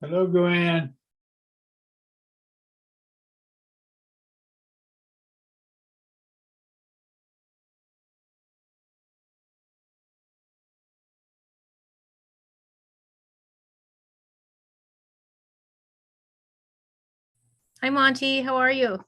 Hello, Joanne. Hi, Monty. How are you?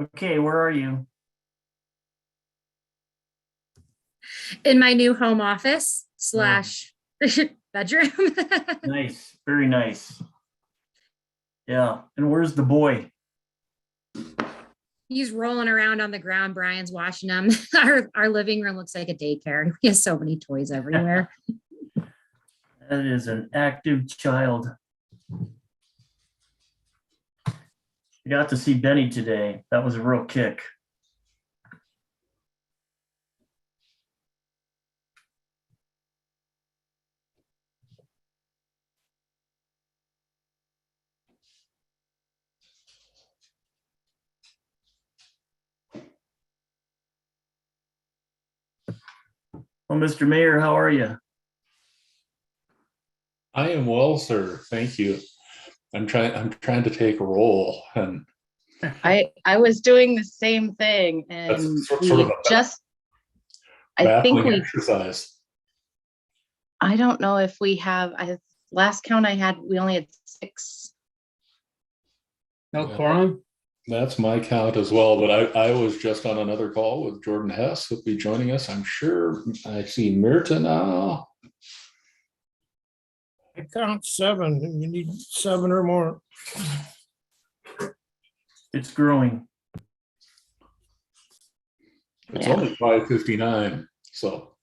Okay, where are you? In my new home office / bedroom. Nice, very nice. Yeah, and where's the boy? He's rolling around on the ground. Brian's washing him. Our living room looks like a daycare. He has so many toys everywhere. That is an active child. I got to see Benny today. That was a real kick. Well, Mr. Mayor, how are you? I am well, sir. Thank you. I'm trying to take a roll, and I was doing the same thing, and that's sort of a I think baffling exercise. I don't know if we have, last count I had, we only had 6. No quorum? That's my count as well, but I was just on another call with Jordan Hess, who'll be joining us. I'm sure I see Mirta now. I count 7, and you need 7 or more. It's growing. It's Yeah. only 5:59, so.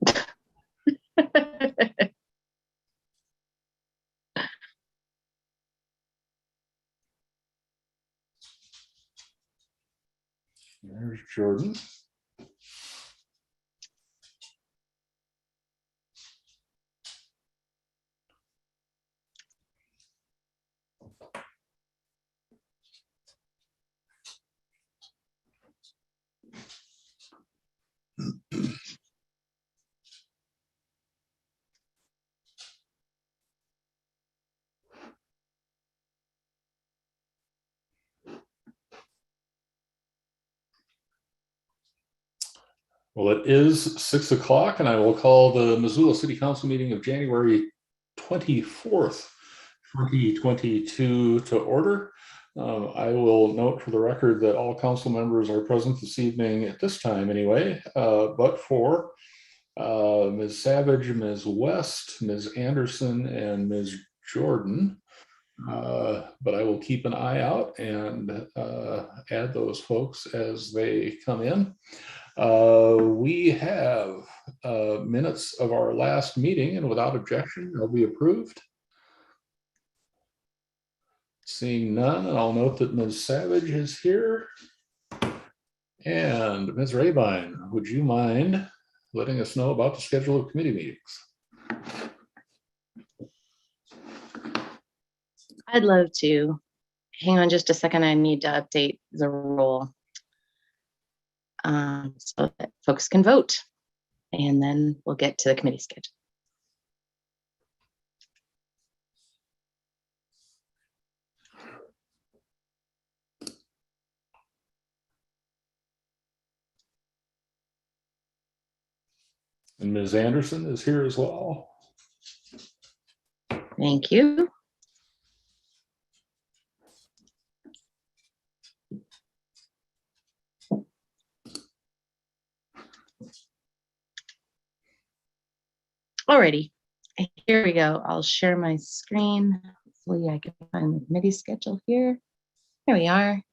There's Jordan. Well, it is 6 o'clock, and I will call the Missoula City Council meeting of January 24th, 2022 to order. I will note for the record that all council members are present this evening at this time anyway, but for Ms. Savage, Ms. West, Ms. Anderson, and Ms. Jordan. But I will keep an eye out and add those folks as they come in. We have minutes of our last meeting, and without objection, they'll be approved. Seeing none, and I'll note that Ms. Savage is here. And Ms. Rabine, would you mind letting us know about the schedule of committee meetings? I'd love to. Hang on just a second. I need to update the roll so that folks can vote, and then we'll get to the committee schedule. And Ms. Anderson is here as well. Thank you. Alrighty, here we go. I'll share my screen. Hopefully I can find the committee schedule here. Here we are.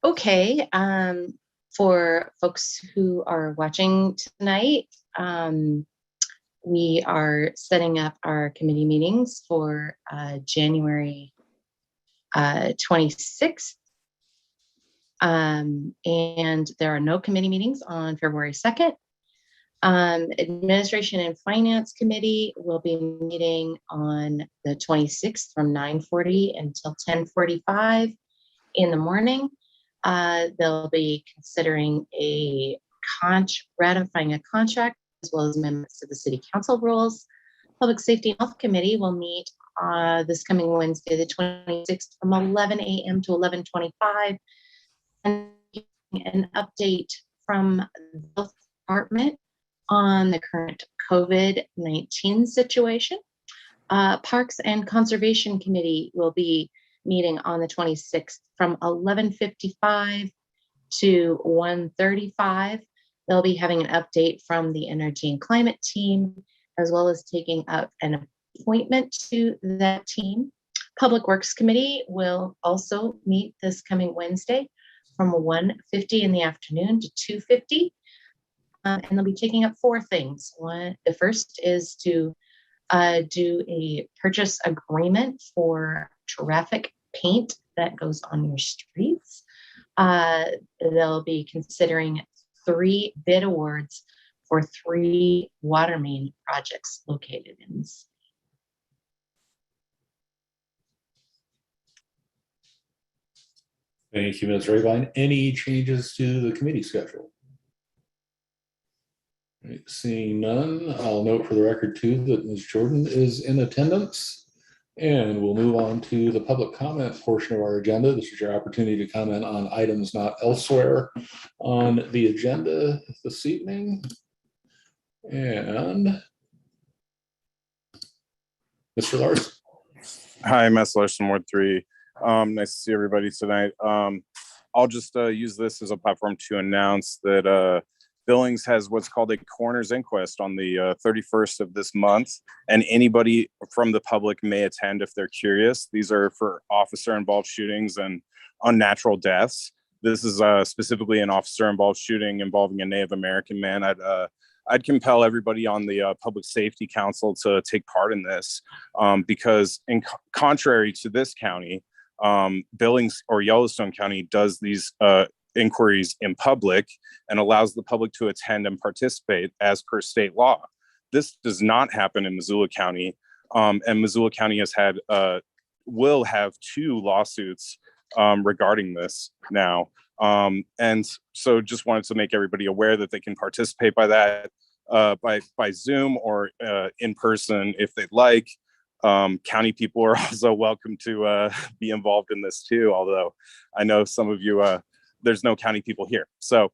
Okay, for folks who are watching tonight, we are setting up our committee meetings for January 26th. And there are no committee meetings on February 2nd. Administration and Finance Committee will be meeting on the 26th from 9:40 until 10:45 in the morning. They'll be considering ratifying a contract as well as amendments to the City Council rules. Public Safety and Health Committee will meet this coming Wednesday, the 26th, from 11 a.m. to 11:25. And an update from the health department on the current COVID-19 situation. Parks and Conservation Committee will be meeting on the 26th from 11:55 to 1:35. They'll be having an update from the Energy and Climate team, as well as taking up an appointment to that team. Public Works Committee will also meet this coming Wednesday from 1:50 in the afternoon to 2:50. And they'll be taking up 4 things. The first is to do a purchase agreement for traffic paint that goes on your streets. They'll be considering 3 bid awards for 3 water main projects located in the city. Thank you, Ms. Rabine. Any changes to the committee schedule? Right, seeing none, I'll note for the record too that Ms. Jordan is in attendance. And we'll move on to the public comment portion of our agenda. This is your opportunity to comment on items not elsewhere on the agenda this evening. And Mr. Larson. Hi, Mass Larson, Ward 3. Nice to see everybody tonight. I'll just use this as a platform to announce that Billings has what's called a coroner's inquest on the 31st of this month, and anybody from the public may attend if they're curious. These are for officer-involved shootings and unnatural deaths. This is specifically an officer-involved shooting involving a Native American man. I'd compel everybody on the Public Safety Council to take part in this because contrary to this county, Billings or Yellowstone County does these inquiries in public and allows the public to attend and participate as per state law. This does not happen in Missoula County, and Missoula County has had will have 2 lawsuits regarding this now. And so just wanted to make everybody aware that they can participate by that by Zoom or in person if they'd like. County people are also welcome to be involved in this too, although I know some of you there's no county people here. So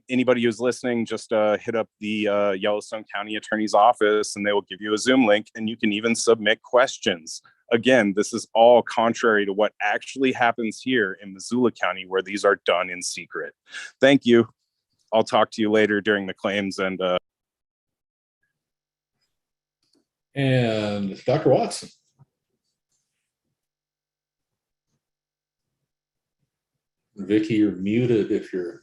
anybody who's listening, just hit up the Yellowstone County Attorney's Office and they will give you a Zoom link and you can even submit questions. Again, this is all contrary to what actually happens here in Missoula County, where these are done in secret. Thank you. I'll talk to you later during the claims and Dr. Watson. Vicky, you're muted if you're.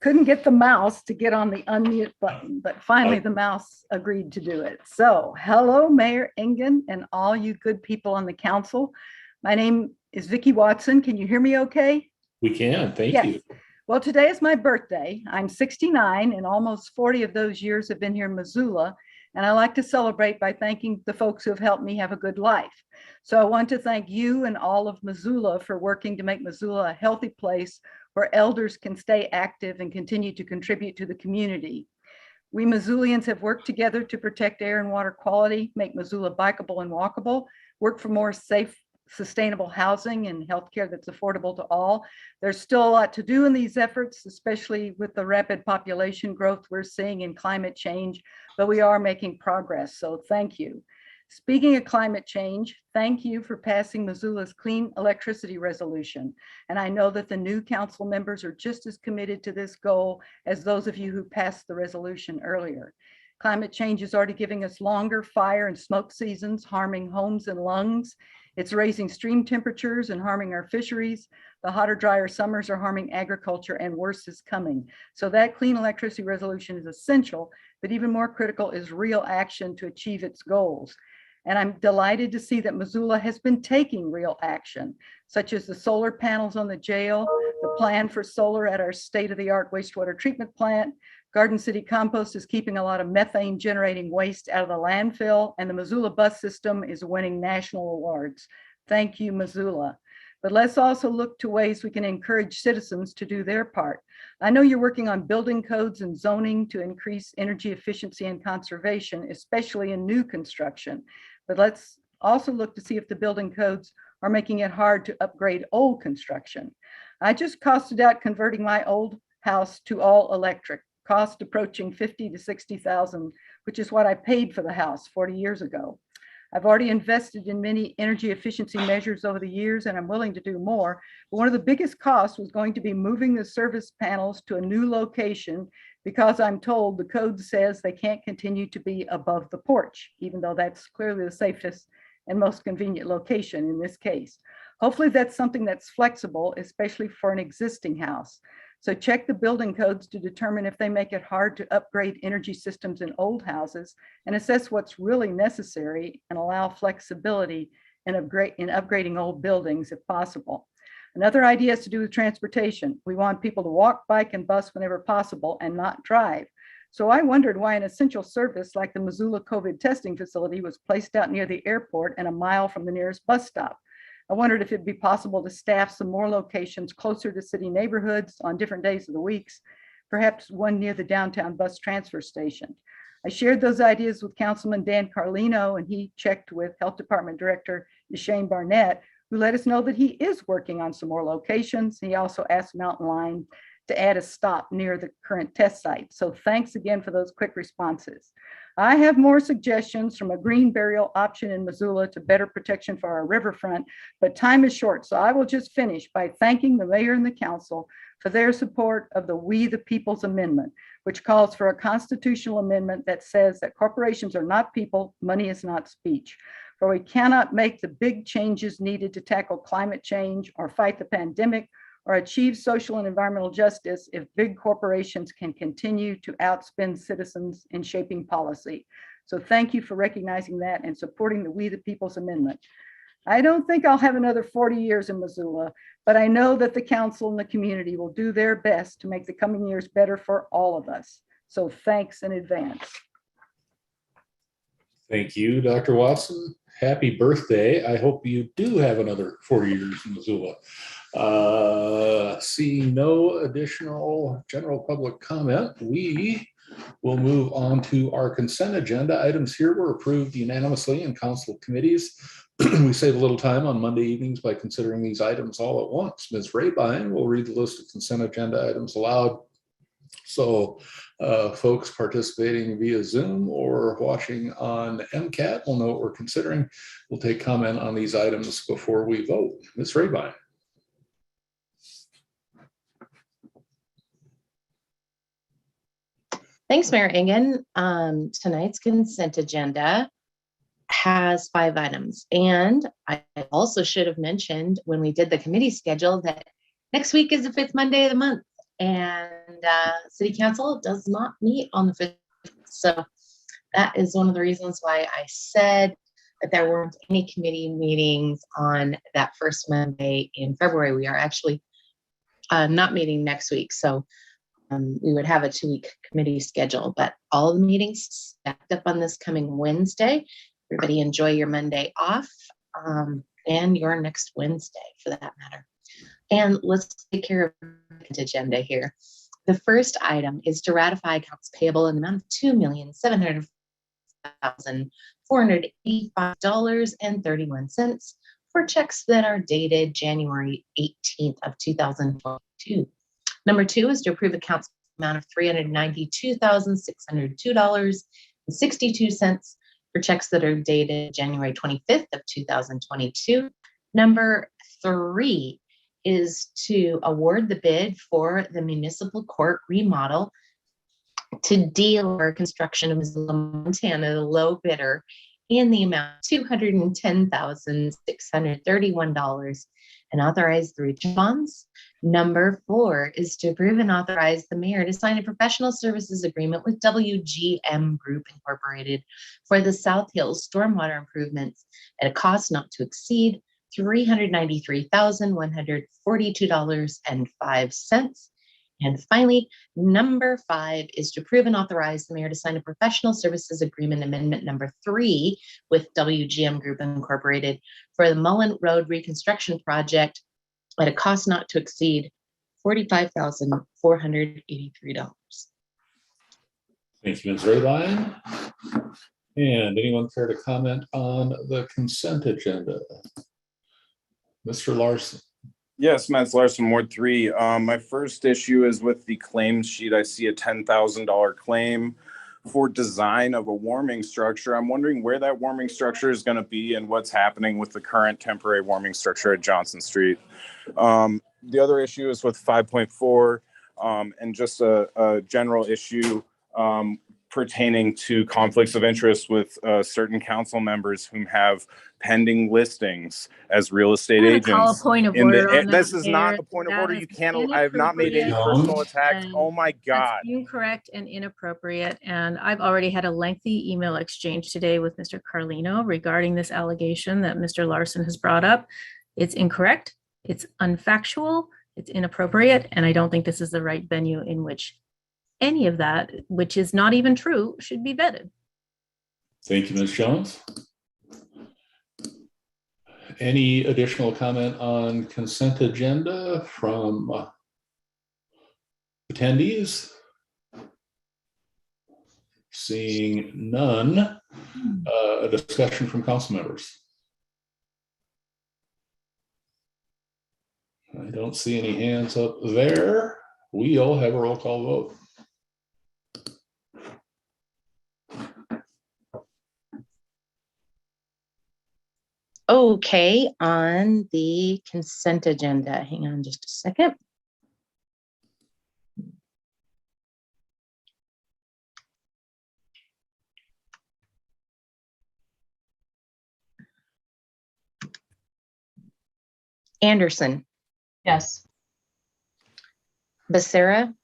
Couldn't get the mouse to get on the unmute button, but finally the mouse agreed to do it. So hello, Mayor Engen and all you good people on the council. My name is Vicky Watson. Can you hear me okay? We can, thank Yes. you. Well, today is my birthday. I'm 69 and almost 40 of those years have been here in Missoula. And I like to celebrate by thanking the folks who have helped me have a good life. So I want to thank you and all of Missoula for working to make Missoula a healthy place where elders can stay active and continue to contribute to the community. We Missoulians have worked together to protect air and water quality, make Missoula bikeable and walkable, work for more safe, sustainable housing and healthcare that's affordable to all. There's still a lot to do in these efforts, especially with the rapid population growth we're seeing in climate change, but we are making progress, so thank you. Speaking of climate change, thank you for passing Missoula's clean electricity resolution. And I know that the new council members are just as committed to this goal as those of you who passed the resolution earlier. Climate change is already giving us longer fire and smoke seasons, harming homes and lungs. It's raising stream temperatures and harming our fisheries. The hotter, drier summers are harming agriculture, and worse is coming. So that clean electricity resolution is essential, but even more critical is real action to achieve its goals. And I'm delighted to see that Missoula has been taking real action, such as the solar panels on the jail, the plan for solar at our state-of-the-art wastewater treatment plant. Garden City Compost is keeping a lot of methane generating waste out of the landfill, and the Missoula bus system is winning national awards. Thank you, Missoula. But let's also look to ways we can encourage citizens to do their part. I know you're working on building codes and zoning to increase energy efficiency and conservation, especially in new construction. But let's also look to see if the building codes are making it hard to upgrade old construction. I just costed out converting my old house to all electric, cost approaching $50,000 to $60,000 which is what I paid for the house 40 years ago. I've already invested in many energy efficiency measures over the years, and I'm willing to do more. But one of the biggest costs was going to be moving the service panels to a new location, because I'm told the code says they can't continue to be above the porch, even though that's clearly the safest and most convenient location in this case. Hopefully that's something that's flexible, especially for an existing house. So check the building codes to determine if they make it hard to upgrade energy systems in old houses, and assess what's really necessary and allow flexibility in upgrading old buildings if possible. Another idea has to do with transportation. We want people to walk, bike, and bus whenever possible and not drive. So I wondered why an essential service like the Missoula COVID testing facility was placed out near the airport and a mile from the nearest bus stop. I wondered if it'd be possible to staff some more locations closer to city neighborhoods on different days of the weeks, perhaps one near the downtown bus transfer station. I shared those ideas with Councilman Dan Carlino, and he checked with Health Department Director Shane Barnett, who let us know that he is working on some more locations. He also asked Mountain Line to add a stop near the current test site. So thanks again for those quick responses. I have more suggestions, from a green burial option in Missoula to better protection for our riverfront, but time is short. So I will just finish by thanking the mayor and the council for their support of the We the People's Amendment, which calls for a constitutional amendment that says that corporations are not people, money is not speech. For we cannot make the big changes needed to tackle climate change or fight the pandemic or achieve social and environmental justice if big corporations can continue to outspend citizens in shaping policy. So thank you for recognizing that and supporting the We the People's Amendment. I don't think I'll have another 40 years in Missoula, but I know that the council and the community will do their best to make the coming years better for all of us. So thanks in advance. Thank you, Dr. Watson. Happy birthday. I hope you do have another 40 years in Missoula. Seeing no additional general public comment, we will move on to our consent agenda. Items here were approved unanimously in council committees. We save a little time on Monday evenings by considering these items all at once. Ms. Rabine will read the list of consent agenda items aloud. So folks participating via Zoom or watching on MCAT will know what we're considering. We'll take comment on these items before we vote. Ms. Rabine. Thanks, Mayor Engen. Tonight's consent agenda has 5 items. And I also should have mentioned when we did the committee schedule that next week is the 5th Monday of the month. And City Council does not meet on the 5th. So that is one of the reasons why I said that there weren't any committee meetings on that first Monday in February. We are actually not meeting next week. So we would have a 2-week committee schedule, but all the meetings stacked up on this coming Wednesday. Everybody enjoy your Monday off and your next Wednesday for that matter. And let's take care of the agenda here. The first item is to ratify accounts payable in the amount of $2,700,485.31 for checks that are dated January 18th of 2022. Number 2 is to approve accounts amount of $392,602.62 for checks that are dated January 25th of 2022. Number 3 is to award the bid for the municipal court remodel to Dealer Construction of Missoula, Montana, the low bidder, in the amount of $210,631, and authorize the return bonds. Number 4 is to approve and authorize the mayor to sign a professional services agreement with WGM Group Incorporated for the South Hills stormwater improvements at a cost not to exceed $393,142.05. And finally, number 5 is to approve and authorize the mayor to sign a professional services agreement amendment number 3 with WGM Group Incorporated for the Mullen Road reconstruction project at a cost not to exceed $45,483. Thank you, Ms. Rabine. And anyone care to comment on the consent agenda? Mr. Larson. Yes, Matt Larson, Ward 3. My first issue is with the claims sheet. I see a $10,000 claim for design of a warming structure. I'm wondering where that warming structure is going to be and what's happening with the current temporary warming structure at Johnson Street. The other issue is with 5.4 and just a general issue pertaining to conflicts of interest with certain council members whom have pending listings as real estate agents. Point of In order the, on this that, is Mayor. not a point of That order. is You can't, I have not made any inappropriate personal attacks. and Oh my That's God. incorrect and inappropriate. And I've already had a lengthy email exchange today with Mr. Carlino regarding this allegation that Mr. Larson has brought up. It's incorrect, it's unfactual, it's inappropriate, and I don't think this is the right venue in which any of that, which is not even true, should be vetted. Thank you, Ms. Jones. Any additional comment on consent agenda from attendees? Seeing none, a discussion from council members. I don't see any hands up there. We'll have a roll call vote. Okay, on the consent agenda, hang on just a second. Anderson, Yes. Becerra,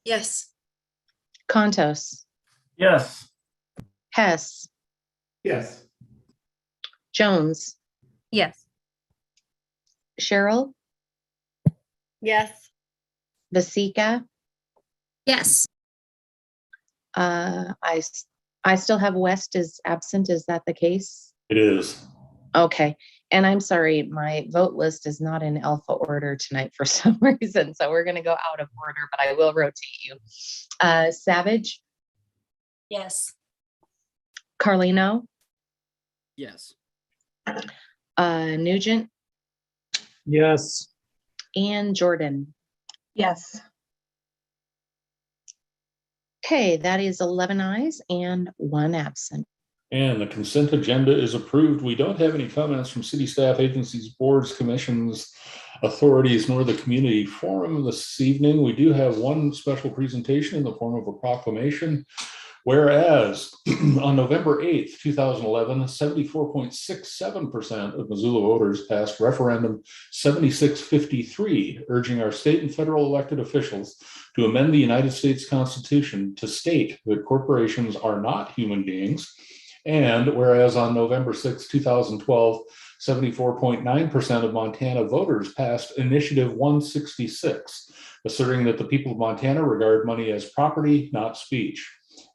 Yes. Contos, Yes. Hess, Yes. Jones, Yes. Cheryl, Yes. Vasika. Yes. I still have West is absent. Is that the case? It is. Okay. And I'm sorry, my vote list is not in alpha order tonight for some reason. So we're going to go out of order, but I will rotate you. Savage, Yes. Carlino, Yes. Nugent, Yes. and Jordan. Yes. Okay, that is 11 ayes and 1 absent. And the consent agenda is approved. We don't have any comments from city staff, agencies, boards, commissions, authorities, nor the community forum this evening. We do have one special presentation in the form of a proclamation. Whereas on November 8th, 2011, 74.67% of Missoula voters passed referendum 7653, urging our state and federal elected officials to amend the United States Constitution to state that corporations are not human beings. And whereas on November 6, 2012, 74.9% of Montana voters passed Initiative 166, asserting that the people of Montana regard money as property, not speech,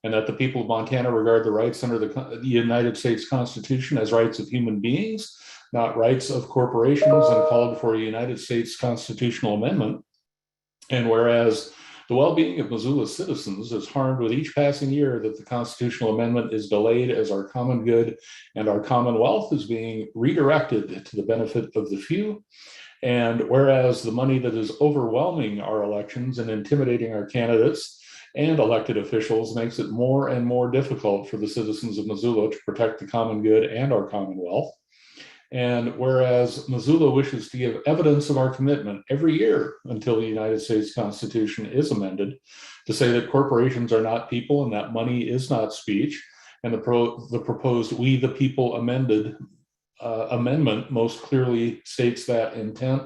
and that the people of Montana regard the rights under the United States Constitution as rights of human beings, not rights of corporations, and called for a United States constitutional amendment. And whereas the well-being of Missoula's citizens is harmed with each passing year that the constitutional amendment is delayed, as our common good and our commonwealth is being redirected to the benefit of the few. And whereas the money that is overwhelming our elections and intimidating our candidates and elected officials makes it more and more difficult for the citizens of Missoula to protect the common good and our commonwealth. And whereas Missoula wishes to give evidence of our commitment every year until the United States Constitution is amended to say that corporations are not people and that money is not speech, and the proposed We the People amendment most clearly states that intent.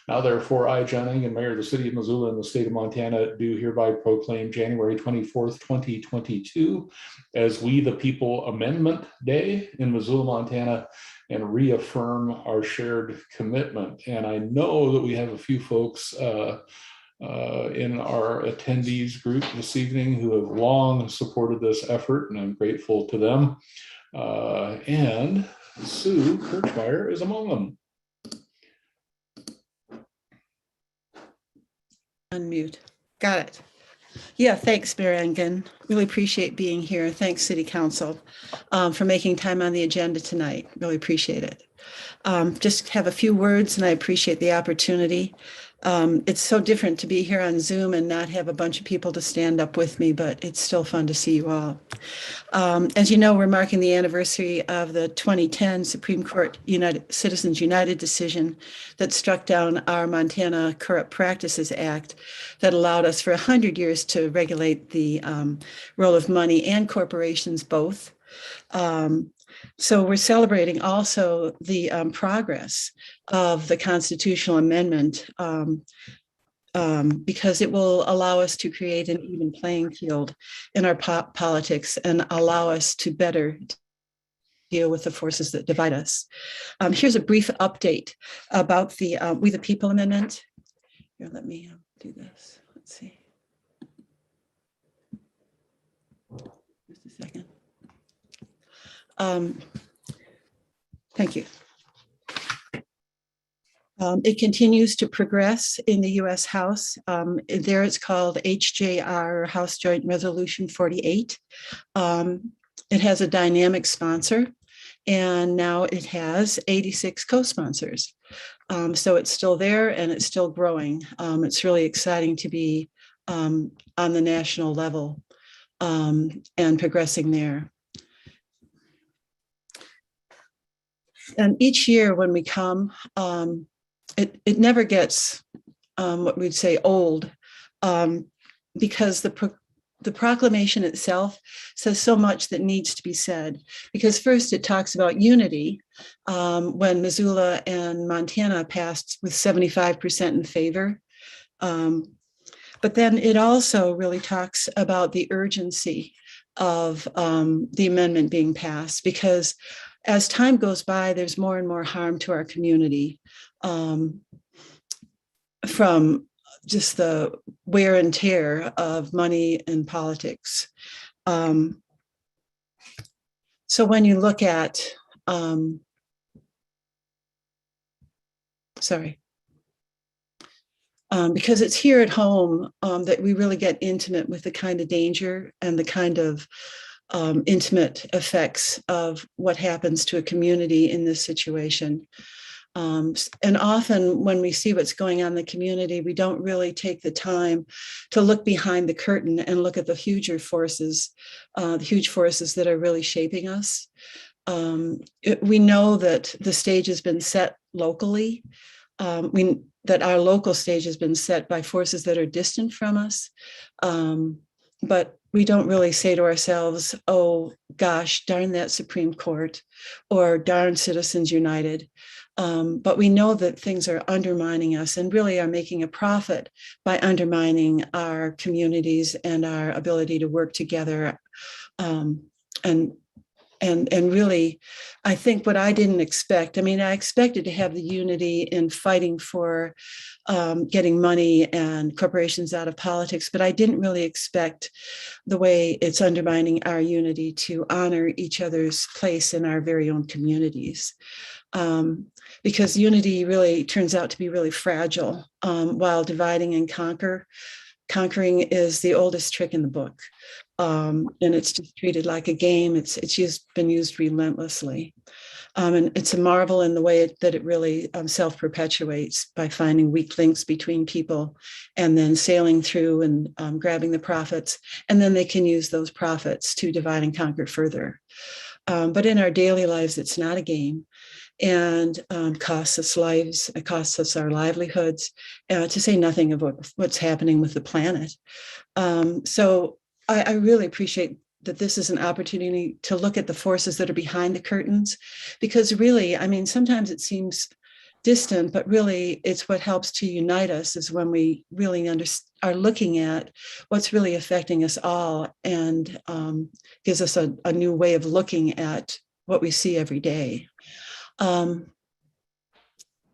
Now therefore, I, John Engen, Mayor of the City of Missoula and the State of Montana, do hereby proclaim January 24th, 2022 as We the People Amendment Day in Missoula, Montana, and reaffirm our shared commitment. And I know that we have a few folks in our attendees group this evening who have long supported this effort, and I'm grateful to them. And Sue Kirchmeier is among them. Unmute. Got it. Yeah, thanks, Mayor Engen. Really appreciate being here. Thanks, City Council, for making time on the agenda tonight. Really appreciate it. Just have a few words, and I appreciate the opportunity. It's so different to be here on Zoom and not have a bunch of people to stand up with me, but it's still fun to see you all. As you know, we're marking the anniversary of the 2010 Supreme Court Citizens United decision that struck down our Montana Corrupt Practices Act that allowed us for 100 years to regulate the role of money and corporations both. So we're celebrating also the progress of the constitutional amendment because it will allow us to create an even playing field in our politics and allow us to better deal with the forces that divide us. Here's a brief update about the We the People Amendment. Here, let me do this. Let's see. Just a second. Thank you. It continues to progress in the U.S. House. There it's called HJR, House Joint Resolution 48. It has a dynamic sponsor, and now it has 86 co-sponsors. So it's still there and it's still growing. It's really exciting to be on the national level and progressing there. And each year when we come, it never gets what we'd say old, because the proclamation itself says so much that needs to be said. Because first it talks about unity when Missoula and Montana passed with 75% in favor. But then it also really talks about the urgency of the amendment being passed, because as time goes by, there's more and more harm to our community from just the wear and tear of money and politics. So when you look at, because it's here at home that we really get intimate with the kind of danger and the kind of intimate effects of what happens to a community in this situation. And often when we see what's going on in the community, we don't really take the time to look behind the curtain and look at the huge forces that are really shaping us. We know that the stage has been set locally. That our local stage has been set by forces that are distant from us. But we don't really say to ourselves, oh gosh, darn that Supreme Court, or darn Citizens United. But we know that things are undermining us and really are making a profit by undermining our communities and our ability to work together. And really, I think what I didn't expect, I expected to have the unity in fighting for getting money and corporations out of politics, but I didn't really expect the way it's undermining our unity to honor each other's place in our very own communities. Because unity really turns out to be really fragile, while dividing and conquering is the oldest trick in the book. And it's just treated like a game. It's been used relentlessly. And it's a marvel in the way that it really self-perpetuates by finding weak links between people and then sailing through and grabbing the profits. And then they can use those profits to divide and conquer further. But in our daily lives, it's not a game. And costs us lives, it costs us our livelihoods, to say nothing of what's happening with the planet. So I really appreciate that this is an opportunity to look at the forces that are behind the curtains, because really, sometimes it seems distant, but really it's what helps to unite us is when we really are looking at what's really affecting us all, and gives us a new way of looking at what we see every day. And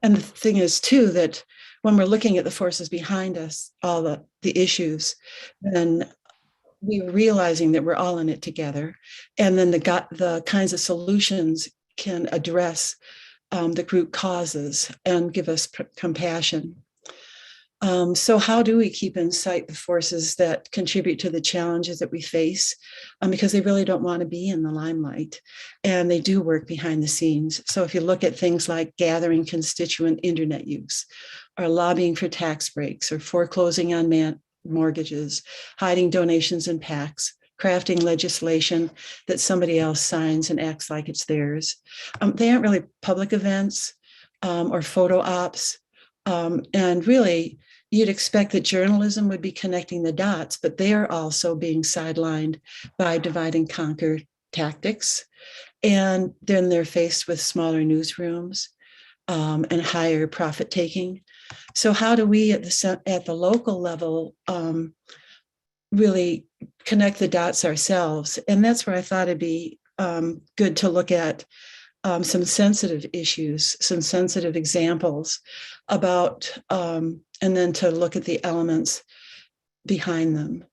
the thing is too, that when we're looking at the forces behind us, all the issues, then we're realizing that we're all in it together. And then the kinds of solutions can address the root causes and give us compassion. So how do we keep in sight the forces that contribute to the challenges that we face? Because they really don't want to be in the limelight, and they do work behind the scenes. So if you look at things like gathering constituent internet use, or lobbying for tax breaks, or foreclosing on mortgages, hiding donations in PACs, crafting legislation that somebody else signs and acts like it's theirs. They aren't really public events or photo ops. And really, you'd expect that journalism would be connecting the dots, but they are also being sidelined by divide and conquer tactics. And then they're faced with smaller newsrooms and higher profit taking. So how do we at the local level really connect the dots ourselves? And that's where I thought it'd be good to look at some sensitive issues, some sensitive examples about, and then to look at the elements behind them.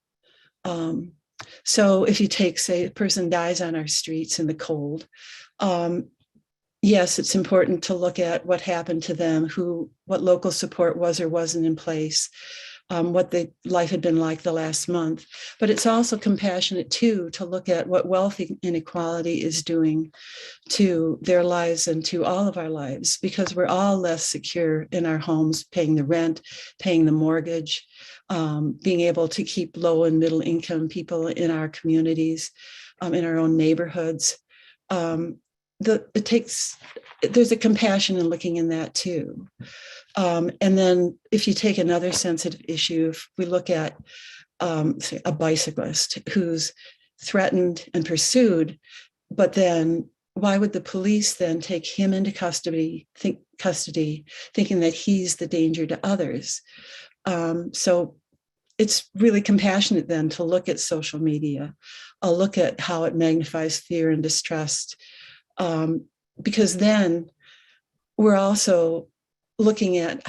So if you take, say, a person dies on our streets in the cold, yes, it's important to look at what happened to them, what local support was or wasn't in place, what the life had been like the last month. But it's also compassionate too to look at what wealth inequality is doing to their lives and to all of our lives, because we're all less secure in our homes, paying the rent, paying the mortgage, being able to keep low and middle income people in our communities, in our own neighborhoods. There's a compassion in looking in that too. And then if you take another sensitive issue, if we look at say a bicyclist who's threatened and pursued, but then why would the police then take him into custody, thinking that he's the danger to others? So it's really compassionate then to look at social media, look at how it magnifies fear and distrust, because then we're also looking at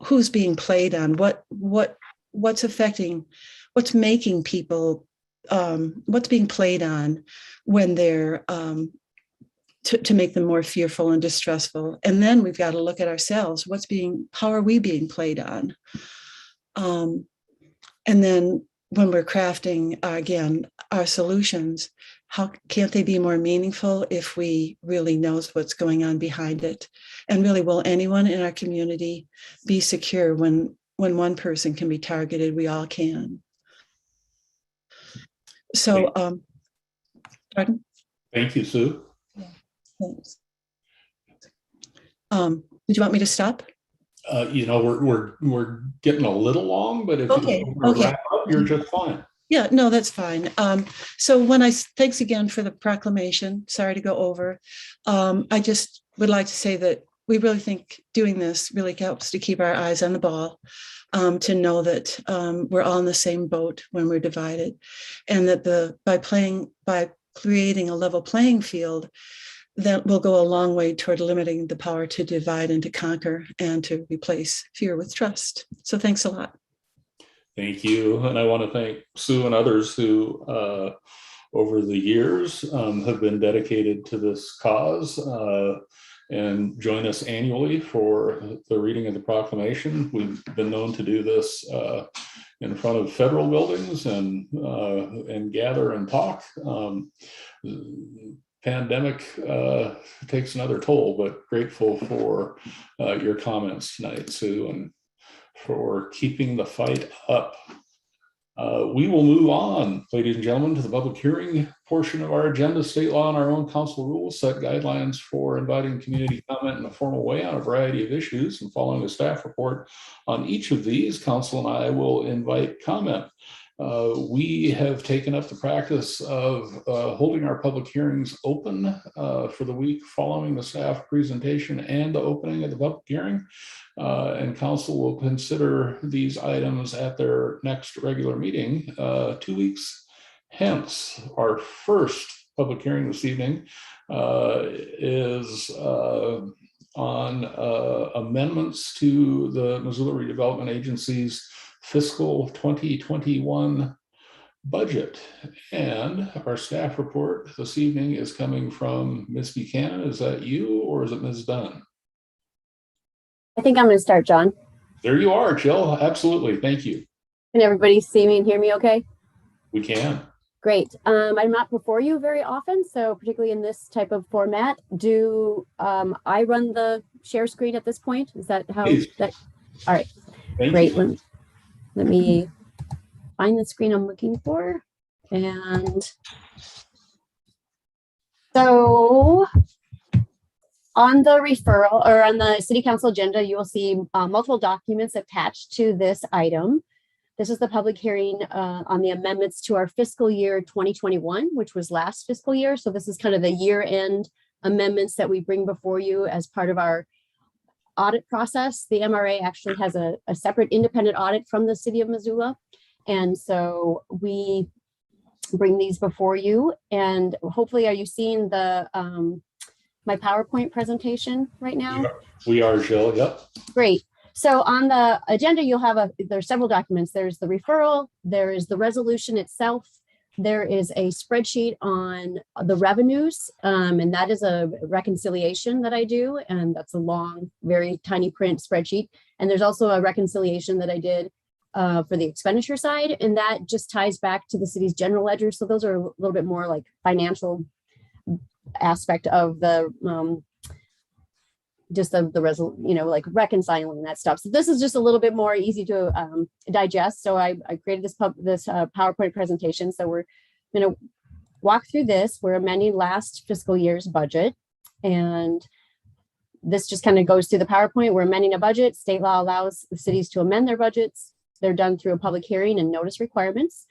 who's being played on, what's affecting, what's making people, what's being played on when they're to make them more fearful and distrustful. And then we've got to look at ourselves. How are we being played on? And then when we're crafting, again, our solutions, how can't they be more meaningful if we really knows what's going on behind it? And really, will anyone in our community be secure when one person can be targeted? We all can. So, pardon? Thank you, Sue. Yeah, thanks. Did you want me to stop? We're getting a little long, but if Okay, you want to wrap up, you're just fine. Yeah, no, that's fine. So thanks again for the proclamation. Sorry to go over. I just would like to say that we really think doing this really helps to keep our eyes on the ball, to know that we're all in the same boat when we're divided, and that by creating a level playing field, that will go a long way toward limiting the power to divide and to conquer and to replace fear with trust. So thanks a lot. Thank you. And I want to thank Sue and others who, over the years, have been dedicated to this cause and join us annually for the reading of the proclamation. We've been known to do this in front of federal buildings and gather and talk. Pandemic takes another toll, but grateful for your comments tonight, Sue, and for keeping the fight up. We will move on, ladies and gentlemen, to the public hearing portion of our agenda. State law and our own council rules set guidelines for inviting community comment in a formal way on a variety of issues. And following a staff report on each of these, council and I will invite comment. We have taken up the practice of holding our public hearings open for the week following the staff presentation and the opening of the public hearing. And council will consider these items at their next regular meeting 2 weeks hence. Our first public hearing this evening is on amendments to the Missoula Redevelopment Agency's fiscal 2021 budget. And our staff report this evening is coming from Ms. Buchanan. Is that you or is it Ms. Dunn? I think I'm going to start, John. There you are, Jill. Absolutely. Thank you. Can everybody see me and hear me okay? We can. Great. I'm not before you very often, so particularly in this type of format, do I run the share screen at this point? Is that how Please. that? All right, Thank great. you. Let me find the screen I'm looking for. And so on the referral or on the city council agenda, you will see multiple documents attached to this item. This is the public hearing on the amendments to our fiscal year 2021, which was last fiscal year. So this is kind of the year-end amendments that we bring before you as part of our audit process. The MRA actually has a separate independent audit from the city of Missoula. And so we bring these before you. And hopefully, are you seeing the my PowerPoint presentation right now? We are, Jill. Yep. Great. So on the agenda, you'll have there's several documents. There's the referral, there is the resolution itself, there is a spreadsheet on the revenues, and that is a reconciliation that I do, and that's a long, very tiny print spreadsheet. And there's also a reconciliation that I did for the expenditure side, and that just ties back to the city's general ledger. So those are a little bit more like financial aspect of the like reconciling that stuff. So this is just a little bit more easy to digest. So I created this PowerPoint presentation. So we're going to walk through this. We're amending last fiscal year's budget, and this just kind of goes through the PowerPoint. We're amending a budget. State law allows the cities to amend their budgets. They're done through a public hearing and notice requirements,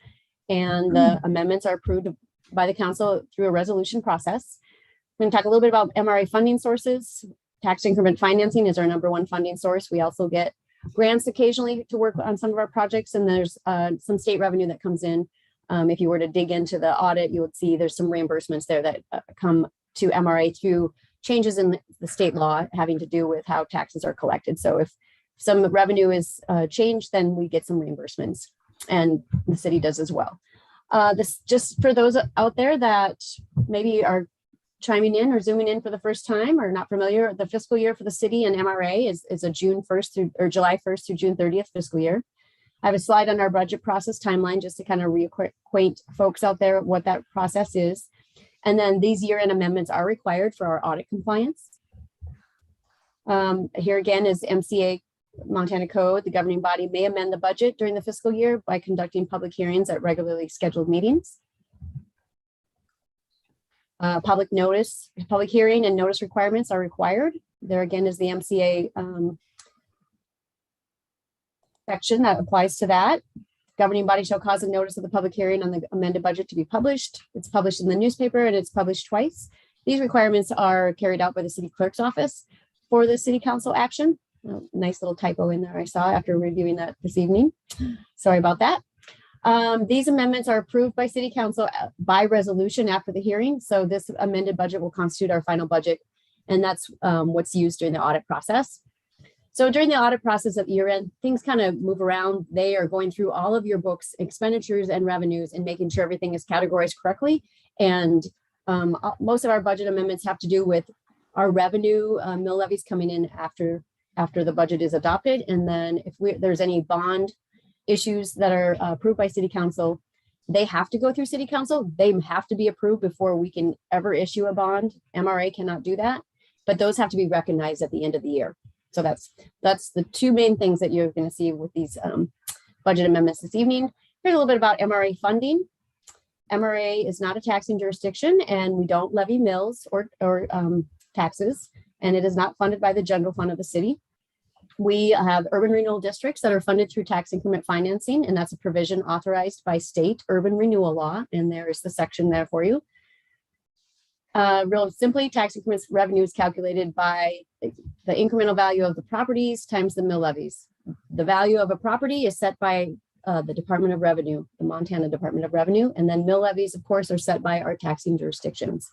and the amendments are approved by the council through a resolution process. We're going to talk a little bit about MRA funding sources. Tax increment financing is our #1 funding source. We also get grants occasionally to work on some of our projects, and there's some state revenue that comes in. If you were to dig into the audit, you would see there's some reimbursements there that come to MRA through changes in the state law having to do with how taxes are collected. So if some revenue is changed, then we get some reimbursements, and the city does as well. This just for those out there that maybe are chiming in or zooming in for the first time or not familiar, the fiscal year for the city and MRA is a June 1st through or July 1st through June 30th fiscal year. I have a slide on our budget process timeline just to kind of reacquaint folks out there what that process is. And then these year-end amendments are required for our audit compliance. Here again is MCA Montana Code. The governing body may amend the budget during the fiscal year by conducting public hearings at regularly scheduled meetings. Public hearing and notice requirements are required. There again is the MCA section that applies to that. Governing body shall cause a notice of the public hearing on the amended budget to be published. It's published in the newspaper and it's published twice. These requirements are carried out by the city clerk's office for the city council action. Nice little typo in there I saw after reviewing that this evening. Sorry about that. These amendments are approved by City Council by resolution after the hearing. So this amended budget will constitute our final budget, and that's what's used during the audit process. So during the audit process at year end, things kind of move around. They are going through all of your books, expenditures and revenues, and making sure everything is categorized correctly. And most of our budget amendments have to do with our revenue mill levies coming in after the budget is adopted. And then if there's any bond issues that are approved by City Council, they have to go through City Council. They have to be approved before we can ever issue a bond. MRA cannot do that, but those have to be recognized at the end of the year. So that's the two main things that you're going to see with these budget amendments this evening. Here's a little bit about MRA funding. MRA is not a taxing jurisdiction, and we don't levy mills or taxes, and it is not funded by the general fund of the city. We have urban renewal districts that are funded through tax increment financing, and that's a provision authorized by state urban renewal law. And there is the section there for you. Real simply, tax increments revenue is calculated by the incremental value of the properties times the mill levies. The value of a property is set by the Department of Revenue, the Montana Department of Revenue, and then mill levies, of course, are set by our taxing jurisdictions.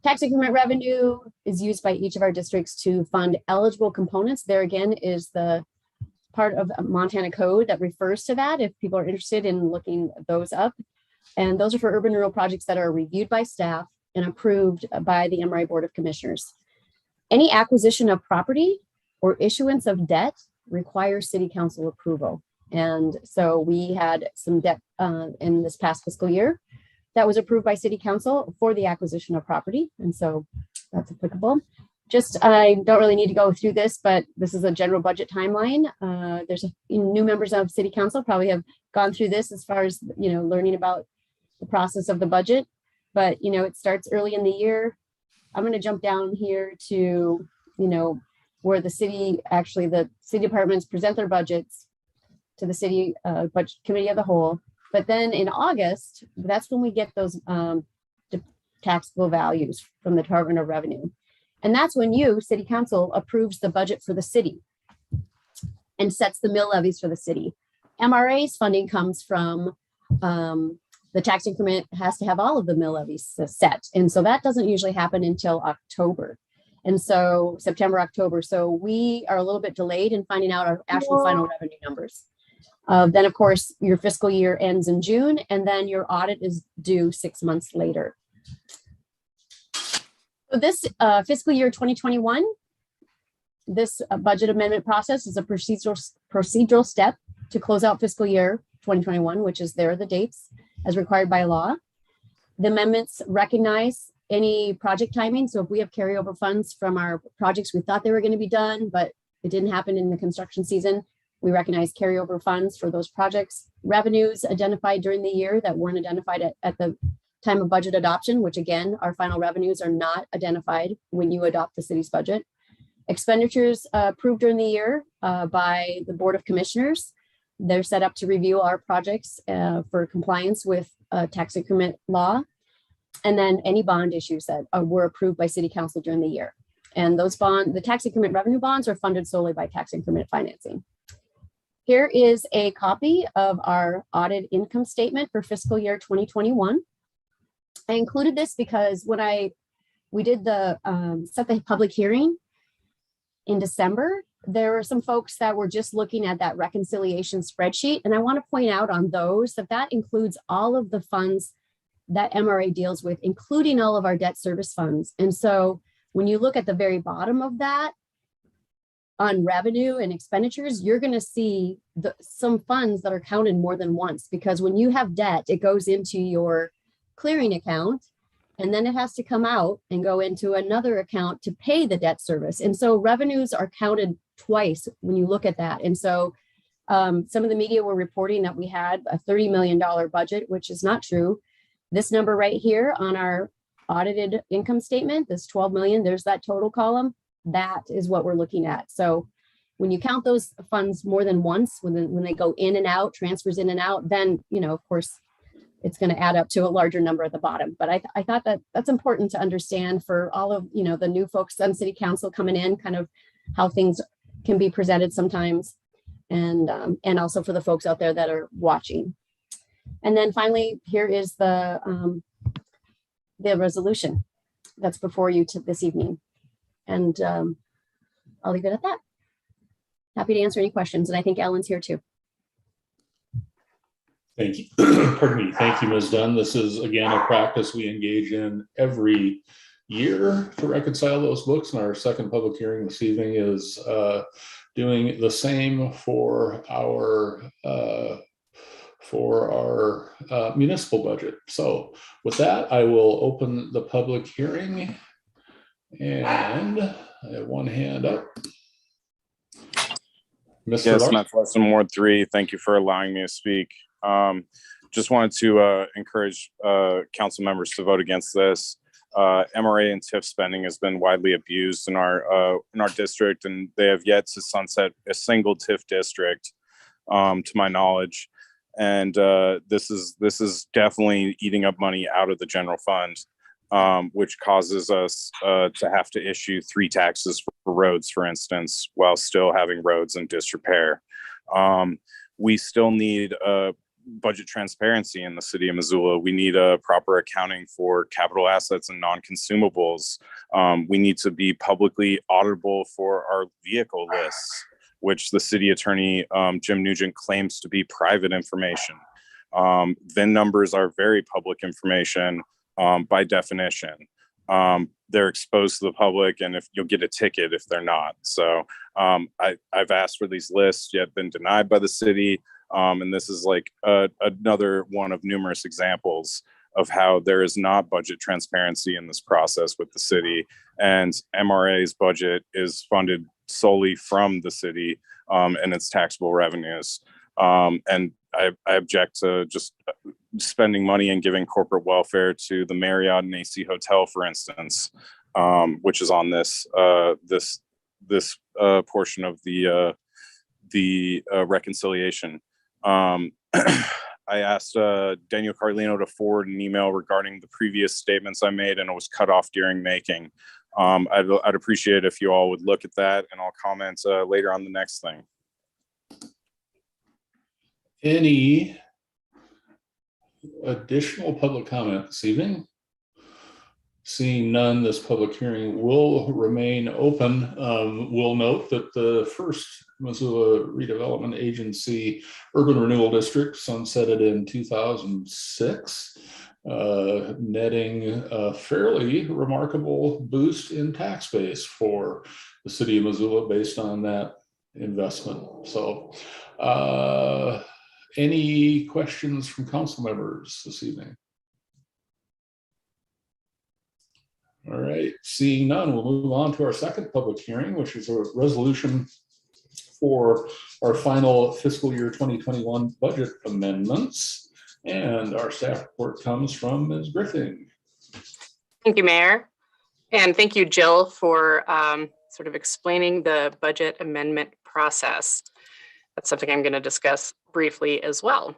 Tax increment revenue is used by each of our districts to fund eligible components. There again is the part of Montana Code that refers to that if people are interested in looking those up. And those are for urban rural projects that are reviewed by staff and approved by the MRA Board of Commissioners. Any acquisition of property or issuance of debt requires city council approval. And so we had some debt in this past fiscal year that was approved by city council for the acquisition of property. And so that's applicable. I don't really need to go through this, but this is a general budget timeline. There's new members of city council probably have gone through this as far as, learning about the process of the budget, but, it starts early in the year. I'm going to jump down here to, where the city departments present their budgets to the city budget committee of the whole. But then in August, that's when we get those taxable values from the Department of Revenue. And that's when you, city council, approves the budget for the city and sets the mill levies for the city. MRA's funding comes from the tax increment has to have all of the mill levies set. And so that doesn't usually happen until October. And so September, October. So we are a little bit delayed in finding out our actual final revenue numbers. Then, of course, your fiscal year ends in June, and then your audit is due 6 months later. So this fiscal year 2021, this budget amendment process is a procedural step to close out fiscal year 2021, which is there are the dates as required by law. The amendments recognize any project timing. So if we have carryover funds from our projects we thought they were going to be done, but it didn't happen in the construction season, we recognize carryover funds for those projects. Revenues identified during the year that weren't identified at the time of budget adoption, which again, our final revenues are not identified when you adopt the city's budget. Expenditures approved during the year by the Board of Commissioners. They're set up to review our projects for compliance with tax increment law. And then any bond issues that were approved by City Council during the year. And those the tax increment revenue bonds are funded solely by tax increment financing. Here is a copy of our audit income statement for fiscal year 2021. I included this because when we did set the public hearing in December, there were some folks that were just looking at that reconciliation spreadsheet. And I want to point out on those that includes all of the funds that MRA deals with, including all of our debt service funds. And so when you look at the very bottom of that on revenue and expenditures, you're going to see some funds that are counted more than once, because when you have debt, it goes into your clearing account, and then it has to come out and go into another account to pay the debt service. And so revenues are counted twice when you look at that. And so some of the media were reporting that we had a $30 million budget, which is not true. This number right here on our audited income statement, this 12 million, there's that total column. That is what we're looking at. So when you count those funds more than once, when they go in and out, transfers in and out, then, of course, it's going to add up to a larger number at the bottom. But I thought that that's important to understand for all of, the new folks on City Council coming in, kind of how things can be presented sometimes. And also for the folks out there that are watching. And then finally, here is the resolution that's before you this evening. And I'll leave it at that. Happy to answer any questions. And I think Ellen's here too. Thank you. Pardon me. Thank you, Ms. Dunn. This is, again, a practice we engage in every year to reconcile those books. And our second public hearing this evening is doing the same for our municipal budget. So with that, I will open the public hearing. And I have one hand up. Mr. Yes, Larson. Matt Lesson, Ward 3. Thank you for allowing me to speak. Just wanted to encourage council members to vote against this. MRA and TIF spending has been widely abused in our district, and they have yet to sunset a single TIF district, to my knowledge. And this is definitely eating up money out of the general fund, which causes us to have to issue 3 taxes for roads, for instance, while still having roads in disrepair. We still need budget transparency in the city of Missoula. We need a proper accounting for capital assets and non-consumables. We need to be publicly auditable for our vehicle lists, which the city attorney, Jim Nugent, claims to be private information. VIN numbers are very public information by definition. they're exposed to the public, and if you'll get a ticket if they're not. So I've asked for these lists, yet been denied by the city. And this is like another one of numerous examples of how there is not budget transparency in this process with the city, and MRA's budget is funded solely from the city and its taxable revenues. And I object to just spending money and giving corporate welfare to the Marriott and AC Hotel, for instance, which is on this portion of the reconciliation. I asked Daniel Carlino to forward an email regarding the previous statements I made, and it was cut off during making. I'd appreciate if you all would look at that, and I'll comment later on the next thing. Any additional public comment this evening? Seeing none, this public hearing will remain open. We'll note that the first Missoula Redevelopment Agency Urban Renewal District sunsetted in 2006, netting a fairly remarkable boost in tax base for the city of Missoula based on that investment. So any questions from council members this evening? All right, seeing none, we'll move on to our second public hearing, which is a resolution for our final fiscal year 2021 budget amendments. And our staff report comes from Ms. Griffin. Thank you, Mayor. And thank you, Jill, for sort of explaining the budget amendment process. That's something I'm going to discuss briefly as well.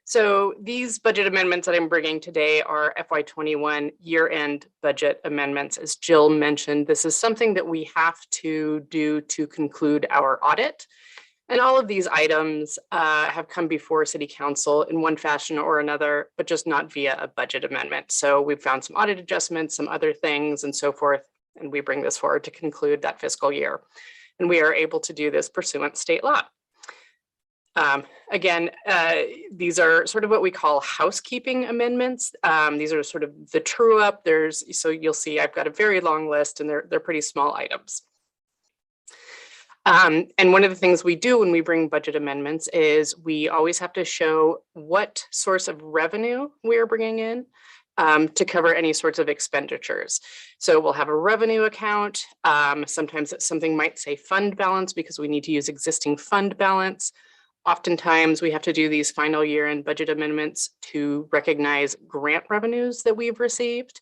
So these budget amendments that I'm bringing today are FY21 year-end budget amendments. As Jill mentioned, this is something that we have to do to conclude our audit. And all of these items have come before City Council in one fashion or another, but just not via a budget amendment. So we've found some audit adjustments, some other things and so forth, and we bring this forward to conclude that fiscal year. And we are able to do this pursuant to state law. Again, these are sort of what we call housekeeping amendments. These are sort of the true up. So you'll see I've got a very long list, and they're pretty small items. And one of the things we do when we bring budget amendments is we always have to show what source of revenue we are bringing in to cover any sorts of expenditures. So we'll have a revenue account. Sometimes something might say fund balance because we need to use existing fund balance. Oftentimes we have to do these final year-end budget amendments to recognize grant revenues that we've received.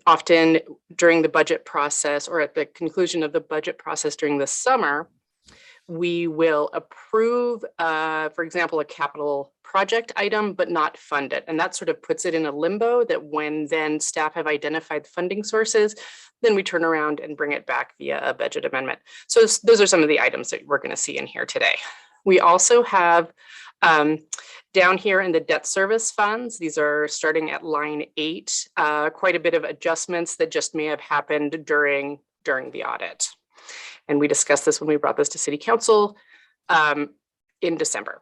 Often during the budget process or at the conclusion of the budget process during the summer, we will approve, for example, a capital project item, but not fund it. And that sort of puts it in a limbo that when then staff have identified funding sources, then we turn around and bring it back via a budget amendment. So those are some of the items that we're going to see in here today. We also have down here in the debt service funds, these are starting at line 8, quite a bit of adjustments that just may have happened during the audit. And we discussed this when we brought this to City Council in December.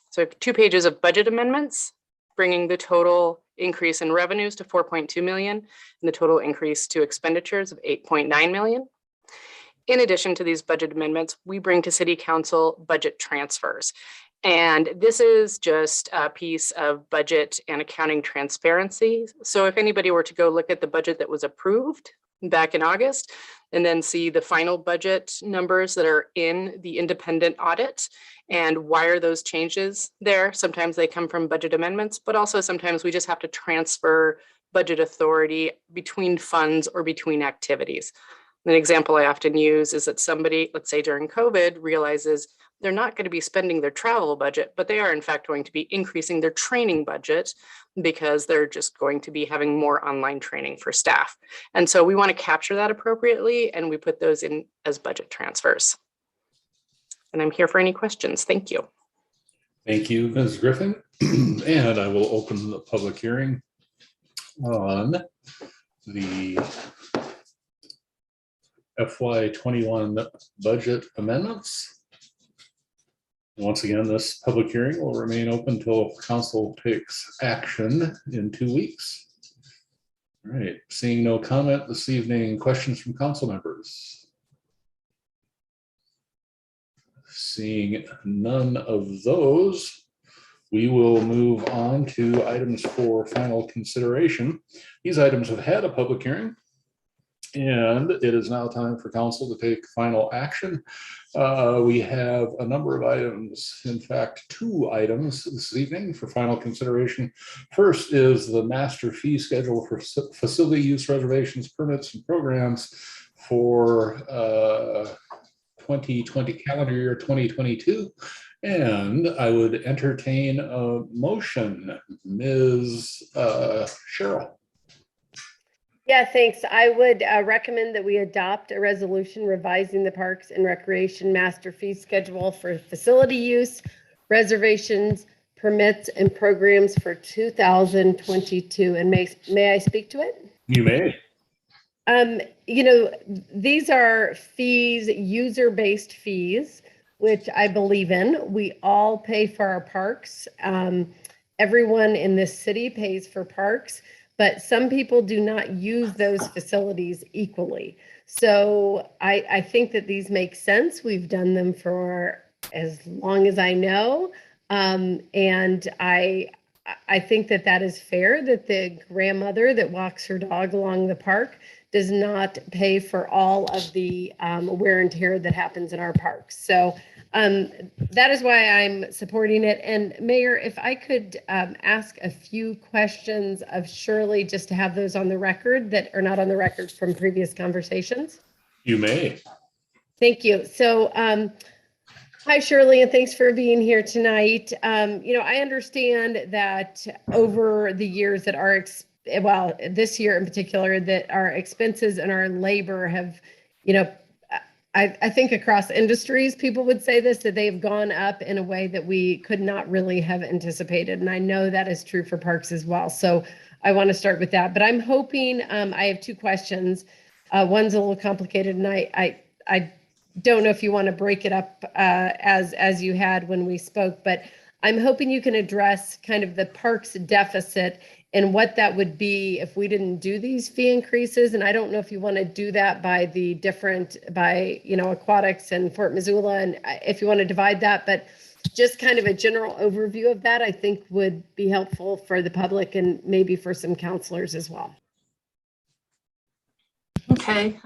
So 2 pages of budget amendments, bringing the total increase in revenues to 4.2 million and the total increase to expenditures of 8.9 million. In addition to these budget amendments, we bring to City Council budget transfers. And this is just a piece of budget and accounting transparency. So if anybody were to go look at the budget that was approved back in August and then see the final budget numbers that are in the independent audit and why are those changes there? Sometimes they come from budget amendments, but also sometimes we just have to transfer budget authority between funds or between activities. An example I often use is that somebody, let's say during COVID, realizes they're not going to be spending their travel budget, but they are in fact going to be increasing their training budget because they're just going to be having more online training for staff. And so we want to capture that appropriately, and we put those in as budget transfers. And I'm here for any questions. Thank you. Thank you, Ms. Griffin. And I will open the public hearing on the FY21 budget amendments. Once again, this public hearing will remain open until council takes action in 2 weeks. All right, seeing no comment this evening, questions from council members? Seeing none of those, we will move on to items for final consideration. These items have had a public hearing, and it is now time for council to take final action. We have a number of items, in fact, 2 items this evening for final consideration. First is the master fee schedule for facility use reservations, permits, and programs for 2020 calendar year 2022. And I would entertain a motion, Ms. Cheryl. Yeah, thanks. I would recommend that we adopt a resolution revising the Parks and Recreation Master Fee Schedule for facility use, reservations, permits, and programs for 2022. And may I speak to it? You may. You know, these are fees, user-based fees, which I believe in. We all pay for our parks. Everyone in this city pays for parks, but some people do not use those facilities equally. So I think that these make sense. We've done them for as long as I know. And I think that that is fair, that the grandmother that walks her dog along the park does not pay for all of the wear and tear that happens in our parks. So that is why I'm supporting it. And Mayor, if I could ask a few questions of Shirley, just to have those on the record that are not on the record from previous conversations. You may. Thank you. So hi, Shirley, and thanks for being here tonight. You know, I understand that over the years that well, this year in particular, that our expenses and our labor have, you know, I think across industries, people would say this, that they've gone up in a way that we could not really have anticipated. And I know that is true for parks as well. So I want to start with that. But I'm hoping, I have 2 questions. One's a little complicated, and I don't know if you want to break it up as you had when we spoke, but I'm hoping you can address kind of the parks deficit and what that would be if we didn't do these fee increases. And I don't know if you want to do that by the different, you know, Aquatics and Fort Missoula, and if you want to divide that, but just kind of a general overview of that, I think would be helpful for the public and maybe for some counselors as well. Okay.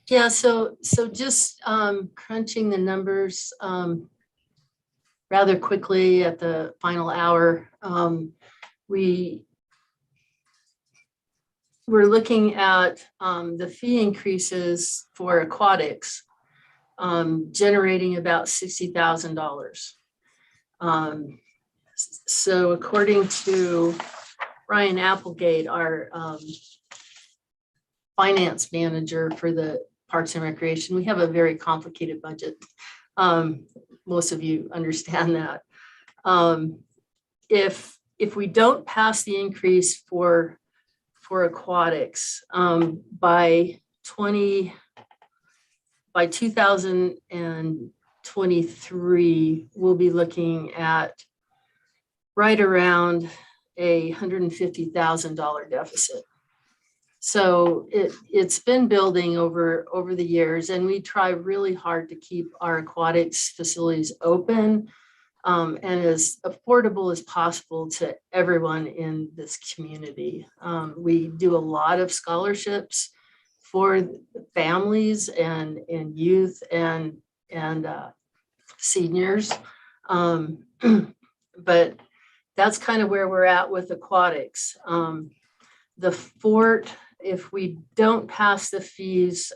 Yeah, so just crunching the numbers rather quickly at the final hour. We're looking at the fee increases for Aquatics generating about $60,000. So according to Ryan Applegate, our finance manager for the Parks and Recreation, we have a very complicated budget. Most of you understand that. If we don't pass the increase for Aquatics by 2023, we'll be looking at right around a $150,000 deficit. So it's been building over the years, and we try really hard to keep our aquatics facilities open and as affordable as possible to everyone in this community. We do a lot of scholarships for families and youth and seniors, but that's kind of where we're at with aquatics. The fort, if we don't pass the fees,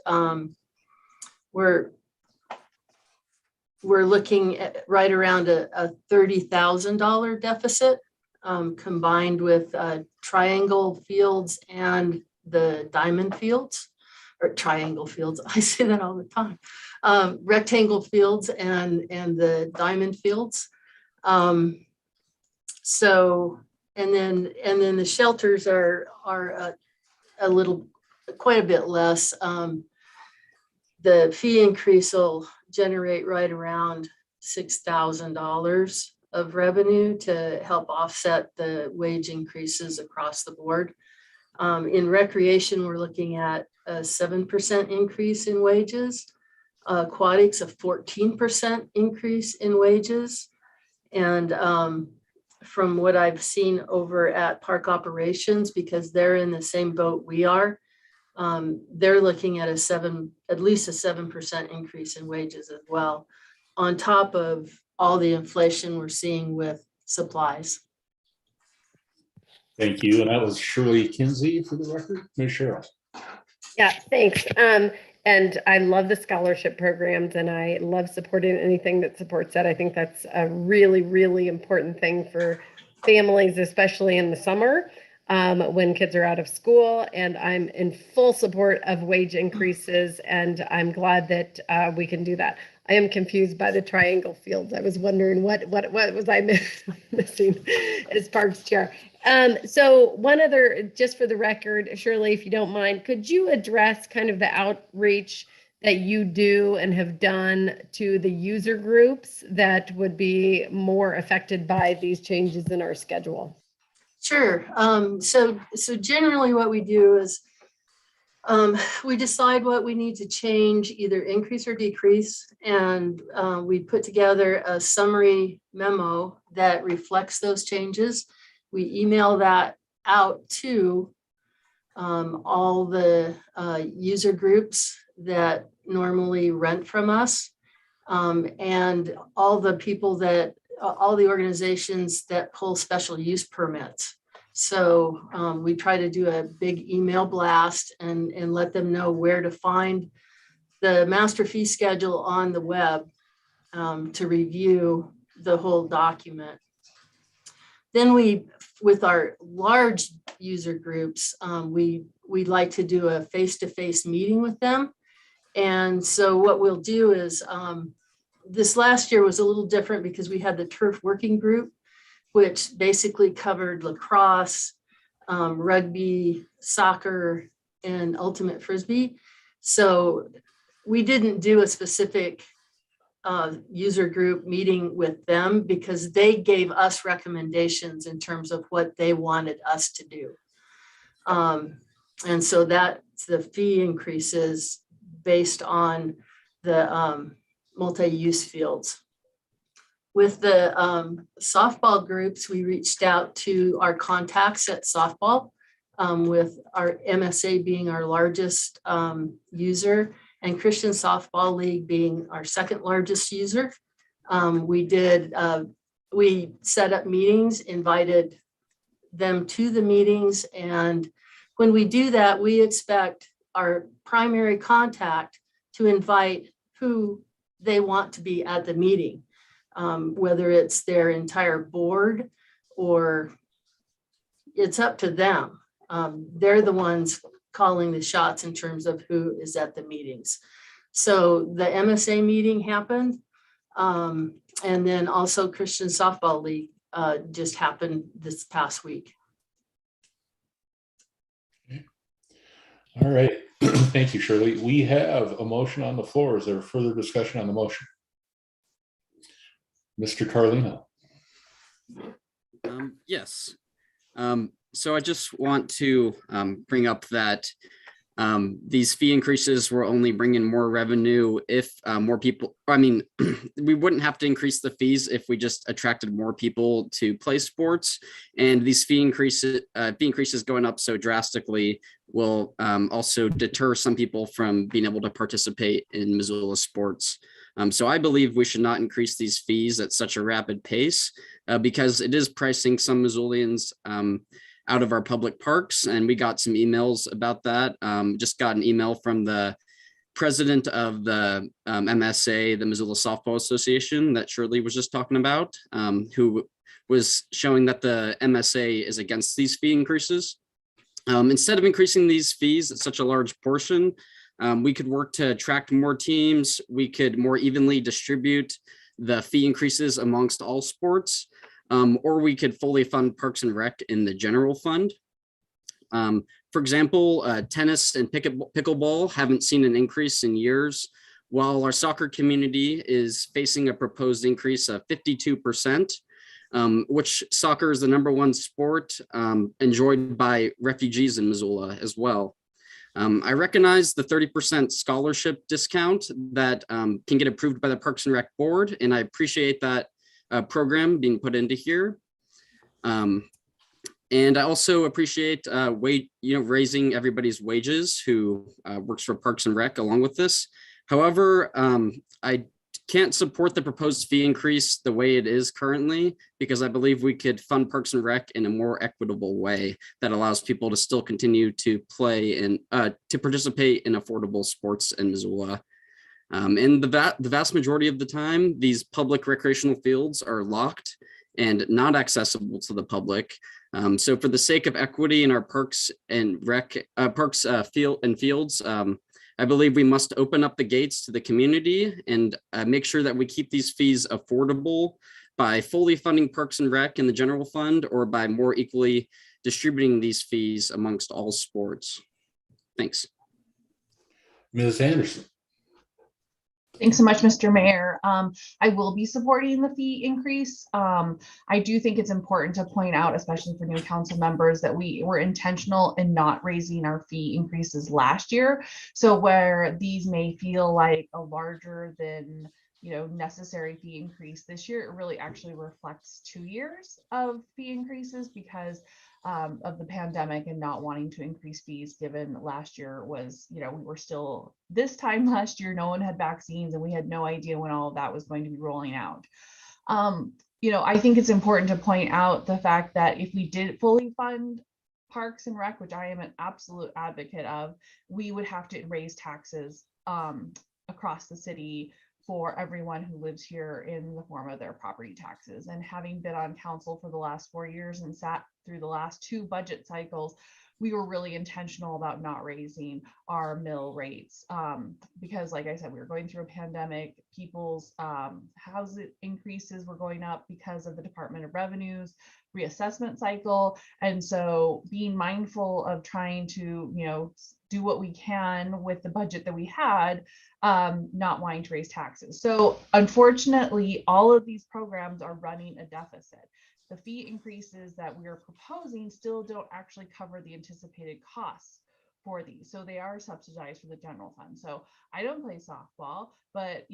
we're looking at right around a $30,000 deficit, combined with triangle fields and the diamond fields, or triangle fields. I say that all the time. Rectangle fields and the diamond fields. So, and then the shelters are quite a bit less. The fee increase will generate right around $6,000 of revenue to help offset the wage increases across the board. In recreation, we're looking at a 7% increase in wages. Aquatics, a 14% increase in wages. And from what I've seen over at Park Operations, because they're in the same boat we are, they're looking at at least a 7% increase in wages as well, on top of all the inflation we're seeing with supplies. Thank you. And that was Shirley Kinsey for the record. Ms. Cheryl. Yeah, thanks. And I love the scholarship programs, and I love supporting anything that supports that. I think that's a really, really important thing for families, especially in the summer when kids are out of school. And I'm in full support of wage increases, and I'm glad that we can do that. I am confused by the triangle fields. I was wondering what was I missing as Parks Chair. So one other, just for the record, Shirley, if you don't mind, could you address kind of the outreach that you do and have done to the user groups that would be more affected by these changes in our schedule? Sure. So generally what we do is we decide what we need to change, either increase or decrease, and we put together a summary memo that reflects those changes. We email that out to all the user groups that normally rent from us, and all the people all the organizations that pull special use permits. So we try to do a big email blast and let them know where to find the master fee schedule on the web to review the whole document. Then with our large user groups, we like to do a face-to-face meeting with them. And so what we'll do is, this last year was a little different because we had the turf working group, which basically covered lacrosse, rugby, soccer, and ultimate frisbee. So we didn't do a specific user group meeting with them because they gave us recommendations in terms of what they wanted us to do. And so that's the fee increases based on the multi-use fields. With the softball groups, we reached out to our contacts at softball, with our MSA being our largest user and Christian Softball League being our second largest user. We set up meetings, invited them to the meetings, and when we do that, we expect our primary contact to invite who they want to be at the meeting, whether it's their entire board or it's up to them. They're the ones calling the shots in terms of who is at the meetings. So the MSA meeting happened, and then also Christian Softball League just happened this past week. All right. Thank you, Shirley. We have a motion on the floor. Is there further discussion on the motion? Mr. Carlino. Yes. So I just want to bring up that these fee increases will only bring in more revenue if more people, we wouldn't have to increase the fees if we just attracted more people to play sports. And these fee increases going up so drastically will also deter some people from being able to participate in Missoula sports. So I believe we should not increase these fees at such a rapid pace because it is pricing some Missoulians out of our public parks. And we got some emails about that. Just got an email from the president of the MSA, the Missoula Softball Association, that Shirley was just talking about, who was showing that the MSA is against these fee increases. Instead of increasing these fees at such a large portion, we could work to attract more teams. We could more evenly distribute the fee increases amongst all sports. Or we could fully fund Parks and Rec in the general fund. For example, tennis and pickleball haven't seen an increase in years, while our soccer community is facing a proposed increase of 52%. which soccer is the #1 sport enjoyed by refugees in Missoula as well. I recognize the 30% scholarship discount that can get approved by the Parks and Rec Board, and I appreciate that program being put into here. And I also appreciate raising everybody's wages who works for Parks and Rec along with this. However, I can't support the proposed fee increase the way it is currently, because I believe we could fund Parks and Rec in a more equitable way that allows people to still continue to play and to participate in affordable sports in Missoula. And the vast majority of the time, these public recreational fields are locked and not accessible to the public. So for the sake of equity in our parks and fields, I believe we must open up the gates to the community and make sure that we keep these fees affordable by fully funding Parks and Rec in the general fund, or by more equally distributing these fees amongst all sports. Thanks. Ms. Anderson. Thanks so much, Mr. Mayor. I will be supporting the fee increase. I do think it's important to point out, especially for new council members, that we were intentional in not raising our fee increases last year. So where these may feel like a larger than necessary fee increase this year, it really actually reflects 2 years of fee increases because of the pandemic and not wanting to increase fees, given last year was, we were still, this time last year, no one had vaccines and we had no idea when all of that was going to be rolling out. I think it's important to point out the fact that if we did fully fund Parks and Rec, which I am an absolute advocate of, we would have to raise taxes across the city for everyone who lives here in the form of their property taxes. And having been on council for the last 4 years and sat through the last 2 budget cycles, we were really intentional about not raising our mill rates because, like I said, we were going through a pandemic. People's housing increases were going up because of the Department of Revenue's reassessment cycle. And so being mindful of trying to, do what we can with the budget that we had, not wanting to raise taxes. So unfortunately, all of these programs are running a deficit. The fee increases that we are proposing still don't actually cover the anticipated costs for these. So they are subsidized for the general fund. So I don't play softball, but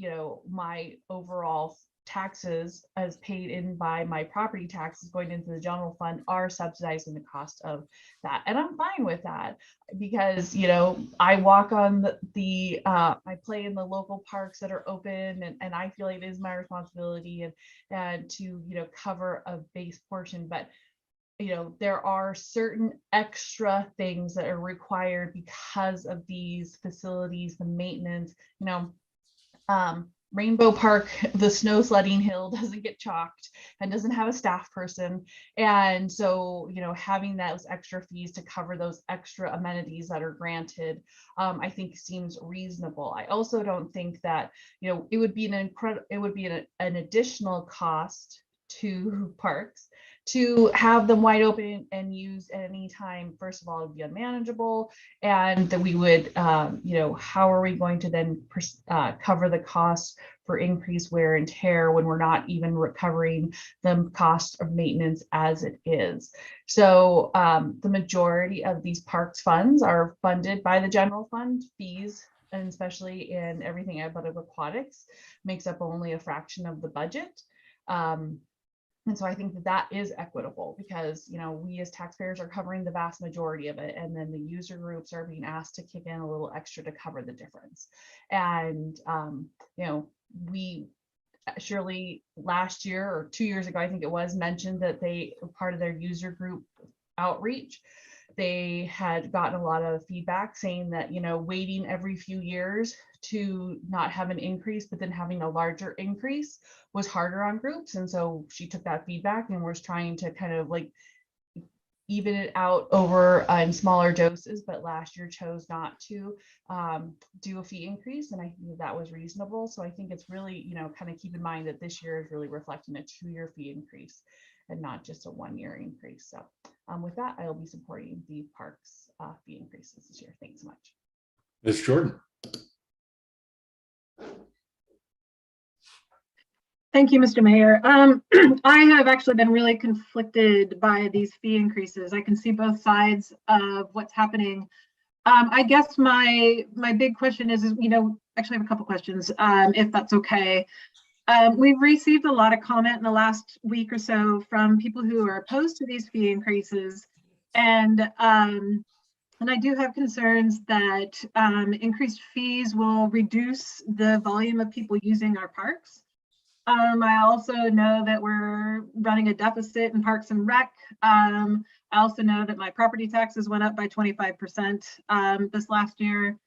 my overall taxes as paid in by my property taxes going into the general fund are subsidizing the cost of that. And I'm fine with that because, I walk on I play in the local parks that are open and I feel like it is my responsibility and to, cover a base portion. But there are certain extra things that are required because of these facilities, the maintenance, Rainbow Park, the snow sledding hill doesn't get chalked and doesn't have a staff person. And so, having those extra fees to cover those extra amenities that are granted, I think seems reasonable. I also don't think that, it would be an additional cost to parks to have them wide open and used at any time. First of all, it would be unmanageable, and that we would, how are we going to then cover the costs for increased wear and tear when we're not even recovering the cost of maintenance as it is? So the majority of these parks funds are funded by the general fund fees, and especially in everything out of aquatics makes up only a fraction of the budget. And so I think that is equitable because, we as taxpayers are covering the vast majority of it. And then the user groups are being asked to kick in a little extra to cover the difference. And, we surely last year or 2 years ago, I think it was mentioned that they were part of their user group outreach. They had gotten a lot of feedback saying that, waiting every few years to not have an increase, but then having a larger increase was harder on groups. And so she took that feedback and was trying to kind of even it out over in smaller doses, but last year chose not to do a fee increase. And I think that was reasonable. So I think it's really, kind of keep in mind that this year is really reflecting a 2-year fee increase and not just a 1-year increase. So with that, I'll be supporting the parks fee increases this year. Thanks so much. Ms. Jordan. Thank you, Mr. Mayor. I have actually been really conflicted by these fee increases. I can see both sides of what's happening. I guess my big question is, actually I have a couple questions, if that's okay. We've received a lot of comment in the last week or so from people who are opposed to these fee increases. And I do have concerns that increased fees will reduce the volume of people using our parks. I also know that we're running a deficit in Parks and Rec. I also know that my property taxes went up by 25% this last year.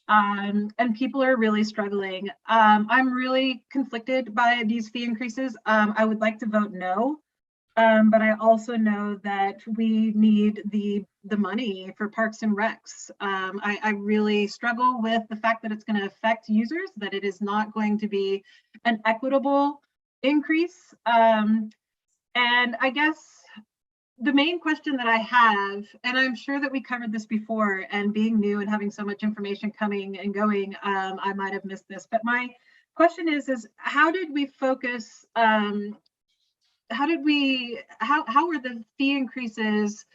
And people are really struggling. I'm really conflicted by these fee increases. I would like to vote no, but I also know that we need the money for Parks and Recs. I really struggle with the fact that it's going to affect users, that it is not going to be an equitable increase. And I guess the main question that I have, and I'm sure that we covered this before, and being new and having so much information coming and going, I might have missed this, but my question is how did we focus, how were the fee increases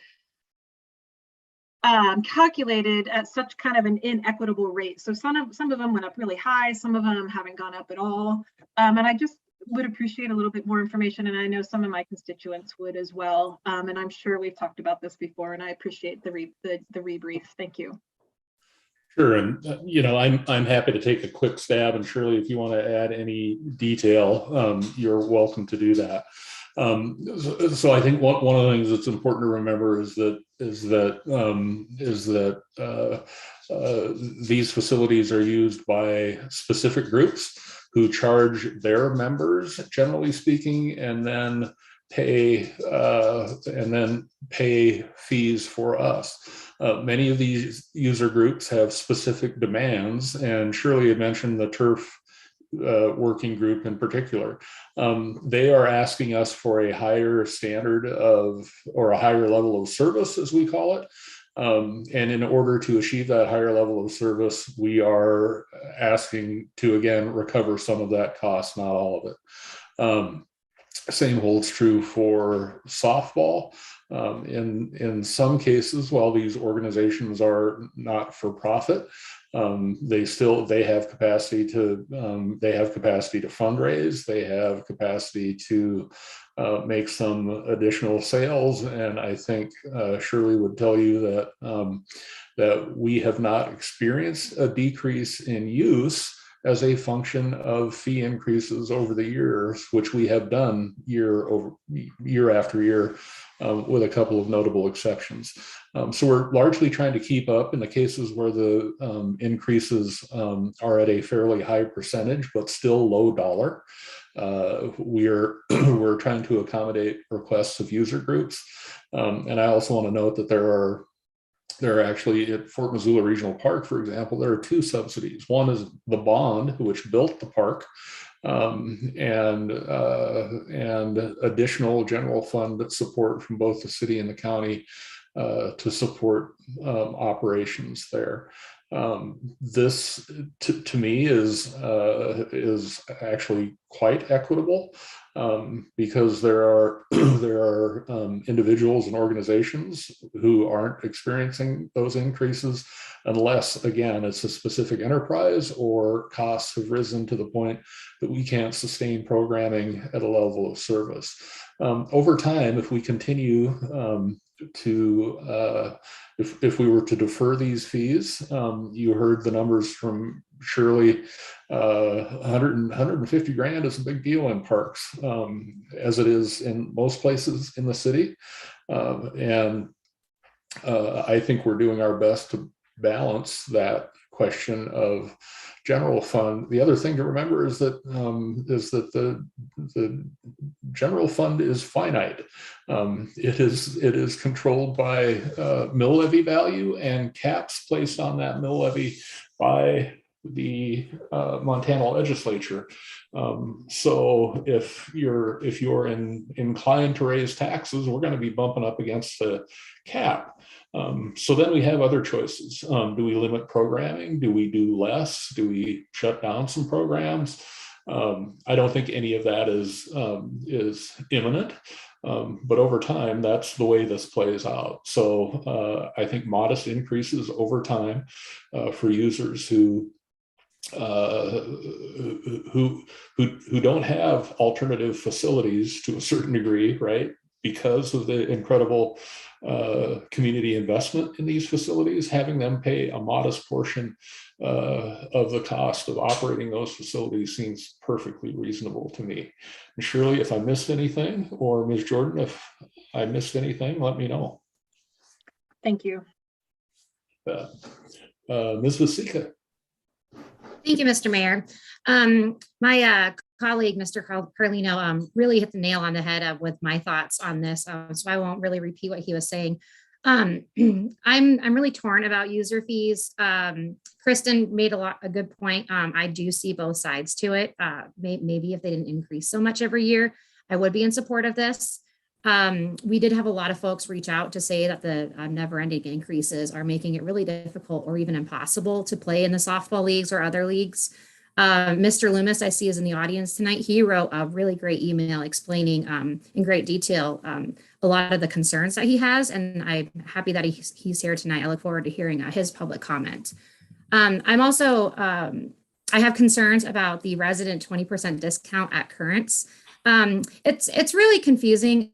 calculated at such kind of an inequitable rate? So some of them went up really high, some of them haven't gone up at all. And I just would appreciate a little bit more information, and I know some of my constituents would as well. And I'm sure we've talked about this before, and I appreciate the rebrief. Thank you. Sure, and I'm happy to take a quick stab, and Shirley, if you want to add any detail, you're welcome to do that. So I think one of the things that's important to remember is that these facilities are used by specific groups who charge their members, generally speaking, and then pay fees for us. Many of these user groups have specific demands, and Shirley had mentioned the turf working group in particular. They are asking us for a higher standard or a higher level of service, as we call it. And in order to achieve that higher level of service, we are asking to, again, recover some of that cost, not all of it. Same holds true for softball. In some cases, while these organizations are not for profit, they have capacity to fundraise. They have capacity to make some additional sales, and I think Shirley would tell you that we have not experienced a decrease in use as a function of fee increases over the years, which we have done year after year, with a couple of notable exceptions. So we're largely trying to keep up in the cases where the increases are at a fairly high percentage, but still low dollar. We're trying to accommodate requests of user groups. And I also want to note that there are actually, at Fort Missoula Regional Park, for example, there are two subsidies. One is the bond, which built the park, and additional general fund support from both the city and the county to support operations there. This, to me, is actually quite equitable, because there are individuals and organizations who aren't experiencing those increases, unless, again, it's a specific enterprise or costs have risen to the point that we can't sustain programming at a level of service. Over time, if we continue if we were to defer these fees, you heard the numbers from Shirley, 150 grand is a big deal in parks, as it is in most places in the city. And I think we're doing our best to balance that question of general fund. The other thing to remember is that the general fund is finite. It is controlled by mill levy value and caps placed on that mill levy by the Montana legislature. So if you're inclined to raise taxes, we're going to be bumping up against the cap. So then we have other choices. Do we limit programming? Do we do less? Do we shut down some programs? I don't think any of that is imminent, but over time, that's the way this plays out. So I think modest increases over time for users who don't have alternative facilities to a certain degree, right? Because of the incredible community investment in these facilities, having them pay a modest portion of the cost of operating those facilities seems perfectly reasonable to me. And Shirley, if I missed anything, or Ms. Jordan, if I missed anything, let me know. Thank you. Ms. Vasika. Thank you, Mr. Mayor. My colleague, Mr. Carlino, really hit the nail on the head with my thoughts on this, so I won't really repeat what he was saying. I'm really torn about user fees. Kristen made a good point. I do see both sides to it. Maybe if they didn't increase so much every year, I would be in support of this. We did have a lot of folks reach out to say that the never-ending increases are making it really difficult or even impossible to play in the softball leagues or other leagues. Mr. Loomis, I see, is in the audience tonight. He wrote a really great email explaining in great detail a lot of the concerns that he has, and I'm happy that he's here tonight. I look forward to hearing his public comment. I'm also, I have concerns about the resident 20% discount at Currents. It's really confusing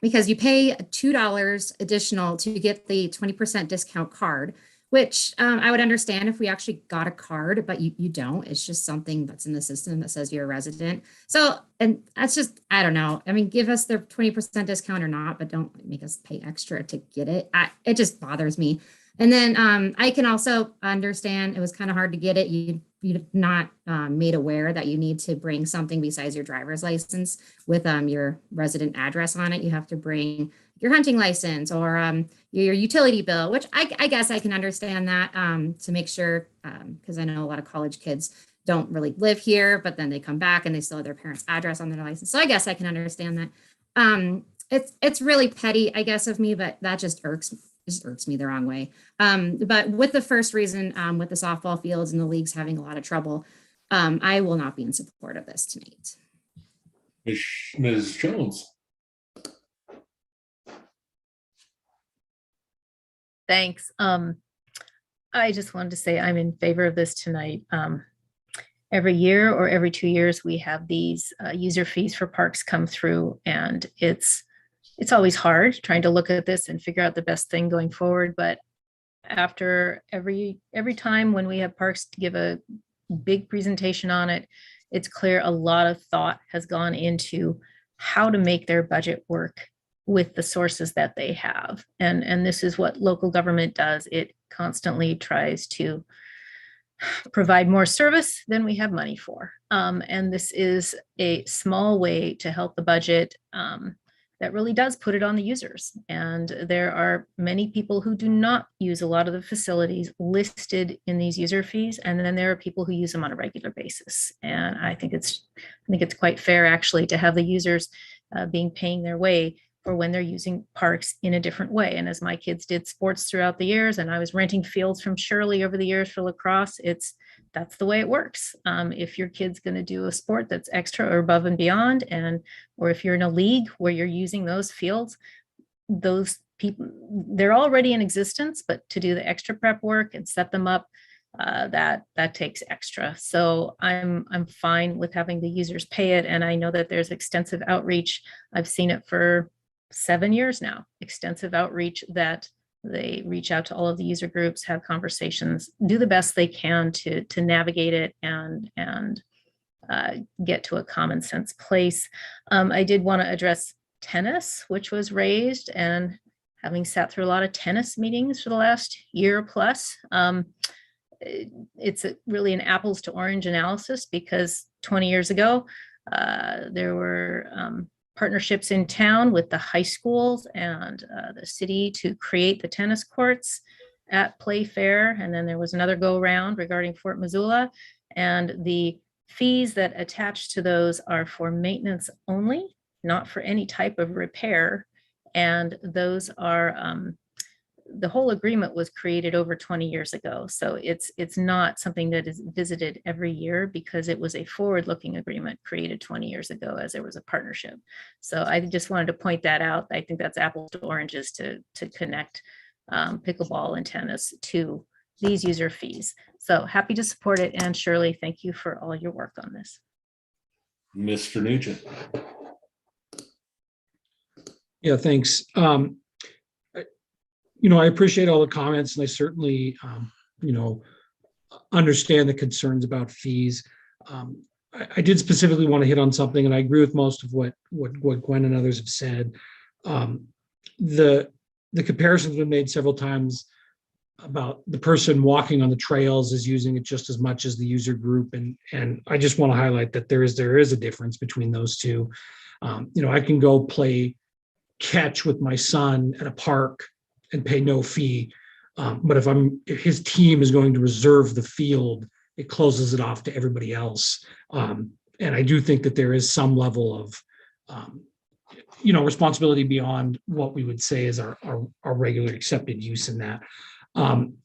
because you pay $2 additional to get the 20% discount card, which I would understand if we actually got a card, but you don't. It's just something that's in the system that says you're a resident. So, and that's just, I don't know. I mean, give us the 20% discount or not, but don't make us pay extra to get it. It just bothers me. And then I can also understand it was kind of hard to get it. You're not made aware that you need to bring something besides your driver's license with your resident address on it. You have to bring your hunting license or your utility bill, which I guess I can understand that to make sure, because I know a lot of college kids don't really live here, but then they come back and they still have their parents' address on their license. So I guess I can understand that. It's really petty, I guess, of me, but that just irks me the wrong way. But with the first reason, with the softball fields and the leagues having a lot of trouble, I will not be in support of this tonight. Ms. Jones. Thanks. I just wanted to say I'm in favor of this tonight. Every year or every 2 years, we have these user fees for parks come through, and it's always hard trying to look at this and figure out the best thing going forward. But after every time when we have parks to give a big presentation on it, it's clear a lot of thought has gone into how to make their budget work with the sources that they have. And this is what local government does. It constantly tries to provide more service than we have money for. And this is a small way to help the budget that really does put it on the users. And there are many people who do not use a lot of the facilities listed in these user fees. And then there are people who use them on a regular basis. And I think it's quite fair actually to have the users paying their way for when they're using parks in a different way. And as my kids did sports throughout the years, and I was renting fields from Shirley over the years for lacrosse, that's the way it works. If your kid's going to do a sport that's extra or above and beyond, or if you're in a league where you're using those fields, those people, they're already in existence, but to do the extra prep work and set them up, that takes extra. So I'm fine with having the users pay it. And I know that there's extensive outreach. I've seen it for 7 years now, extensive outreach that they reach out to all of the user groups, have conversations, do the best they can to navigate it and get to a common sense place. I did want to address tennis, which was raised, and having sat through a lot of tennis meetings for the last year plus, it's really an apples to orange analysis, because 20 years ago, there were partnerships in town with the high schools and the city to create the tennis courts at Playfair. And then there was another go round regarding Fort Missoula, and the fees that attach to those are for maintenance only, not for any type of repair. And those are the whole agreement was created over 20 years ago. So it's not something that is visited every year, because it was a forward-looking agreement created 20 years ago as there was a partnership. So I just wanted to point that out. I think that's apples to oranges to connect pickleball and tennis to these user fees. So happy to support it. And Shirley, thank you for all your work on this. Mr. Nugent. Yeah, thanks. I appreciate all the comments, and I certainly, understand the concerns about fees. I did specifically want to hit on something, and I agree with most of what Gwen and others have said. The comparison's been made several times about the person walking on the trails is using it just as much as the user group, and I just want to highlight that there is a difference between those two. I can go play catch with my son at a park and pay no fee. But if his team is going to reserve the field, it closes it off to everybody else. And I do think that there is some level of, responsibility beyond what we would say is our regular accepted use in that. I'm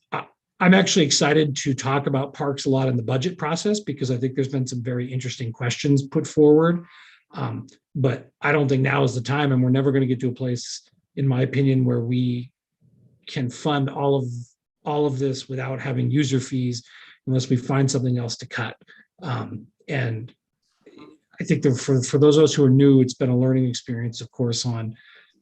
actually excited to talk about parks a lot in the budget process, because I think there's been some very interesting questions put forward. But I don't think now is the time, and we're never going to get to a place, in my opinion, where we can fund all of this without having user fees, unless we find something else to cut. And I think that for those of us who are new, it's been a learning experience, of course, on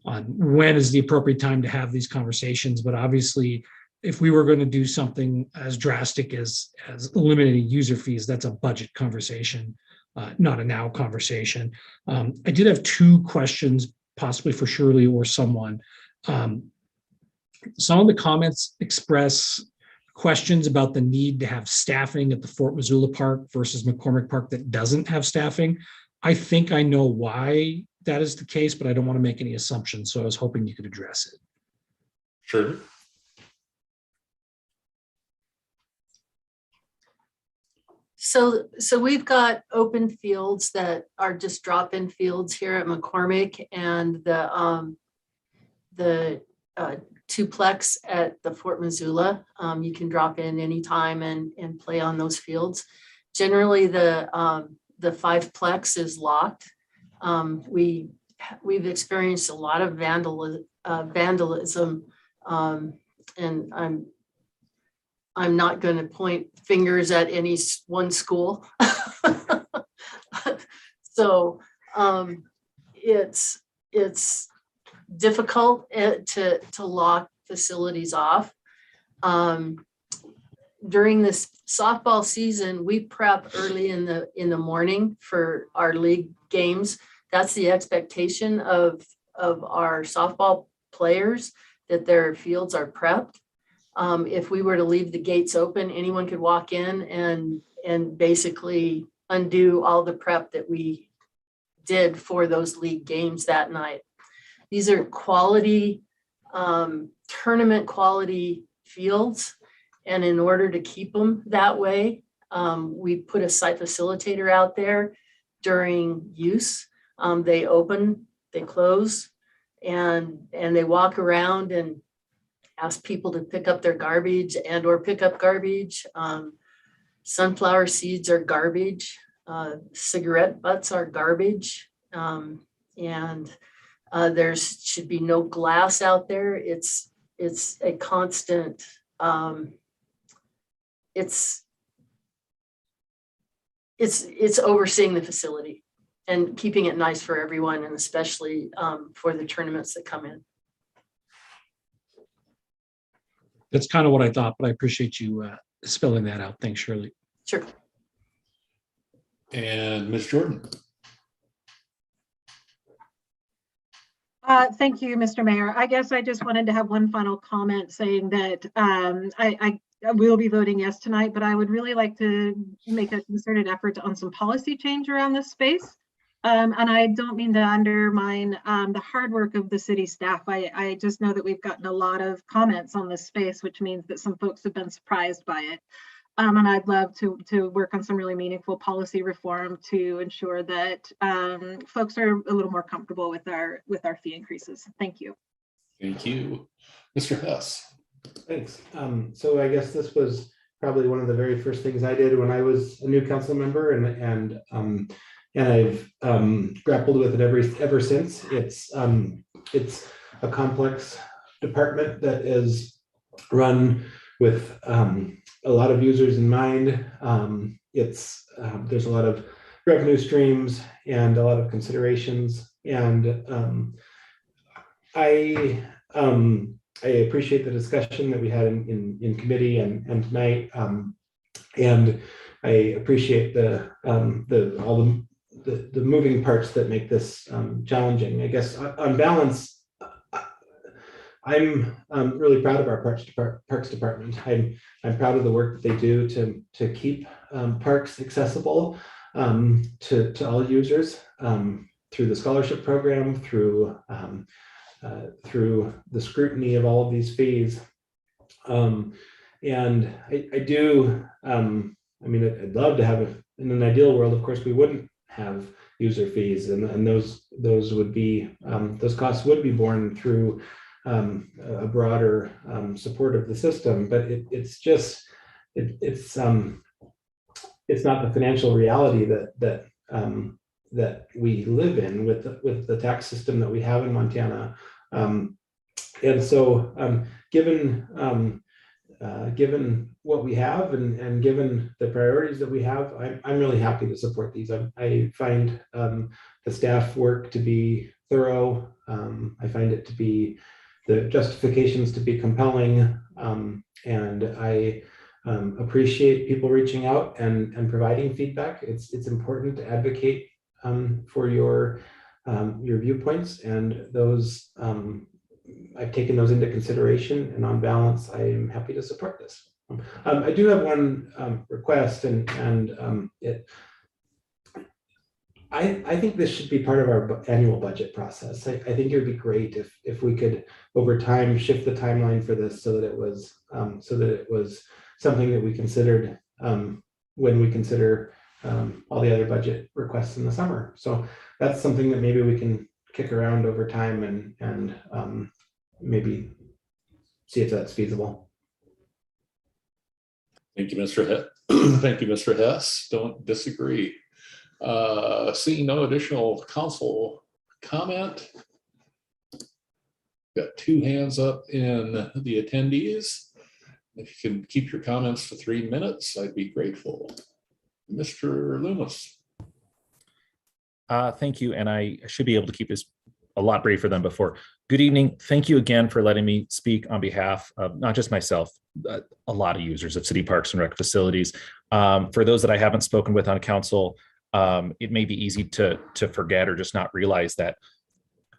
when is the appropriate time to have these conversations. But obviously, if we were going to do something as drastic as eliminating user fees, that's a budget conversation, not a now conversation. I did have two questions, possibly for Shirley or someone. Some of the comments express questions about the need to have staffing at the Fort Missoula Park versus McCormick Park that doesn't have staffing. I think I know why that is the case, but I don't want to make any assumptions. So I was hoping you could address it. Sure. So we've got open fields that are just drop-in fields here at McCormick, and the twoplex at the Fort Missoula. You can drop in anytime and play on those fields. Generally, the fiveplex is locked. We've experienced a lot of vandalism, and I'm not going to point fingers at any one school. So it's difficult to lock facilities off. During this softball season, we prep early in the morning for our league games. That's the expectation of our softball players, that their fields are prepped. If we were to leave the gates open, anyone could walk in and basically undo all the prep that we did for those league games that night. These are quality, tournament quality fields. And in order to keep them that way, we put a site facilitator out there during use. They open, they close, and they walk around and ask people to pick up their garbage or pick up garbage. Sunflower seeds are garbage. Cigarette butts are garbage. There should be no glass out there. It's a constant, it's overseeing the facility and keeping it nice for everyone, and especially for the tournaments that come in. That's kind of what I thought, but I appreciate you spelling that out. Thanks, Shirley. Sure. And Ms. Jordan. Thank you, Mr. Mayor. I guess I just wanted to have one final comment saying that I will be voting yes tonight, but I would really like to make a concerted effort on some policy change around this space. And I don't mean to undermine the hard work of the city staff. I just know that we've gotten a lot of comments on this space, which means that some folks have been surprised by it. And I'd love to work on some really meaningful policy reform to ensure that folks are a little more comfortable with our fee increases. Thank you. Thank you. Mr. Hess. Thanks. So I guess this was probably one of the very first things I did when I was a new council member, and I've grappled with it ever since. It's a complex department that is run with a lot of users in mind. There's a lot of revenue streams and a lot of considerations, and I appreciate the discussion that we had in committee and tonight, and I appreciate all the moving parts that make this challenging. I guess on balance, I'm really proud of our parks department. I'm proud of the work that they do to keep parks accessible to all users through the scholarship program, through the scrutiny of all of these fees. And I do, I mean, I'd love to have, in an ideal world, of course, we wouldn't have user fees, and those would be, those costs would be borne through a broader support of the system, but it's not the financial reality that we live in with the tax system that we have in Montana. And so given what we have and given the priorities that we have, I'm really happy to support these. I find the staff work to be thorough. I find it to be the justifications to be compelling, and I appreciate people reaching out and providing feedback. It's important to advocate for your viewpoints, and those I've taken those into consideration, and on balance, I am happy to support this. I do have one request, and I think this should be part of our annual budget process. I think it would be great if we could, over time, shift the timeline for this so that it was something that we considered when we consider all the other budget requests in the summer. So that's something that maybe we can kick around over time and maybe see if that's feasible. Thank you, Mr. Hess. Thank you, Mr. Hess. Don't disagree. Seeing no additional council comment, got two hands up in the attendees. If you can keep your comments to 3 minutes, I'd be grateful. Mr. Loomis. Thank you, and I should be able to keep this a lot briefer than before. Good evening. Thank you again for letting me speak on behalf of not just myself, but a lot of users of city parks and rec facilities. For those that I haven't spoken with on council, it may be easy to forget or just not realize that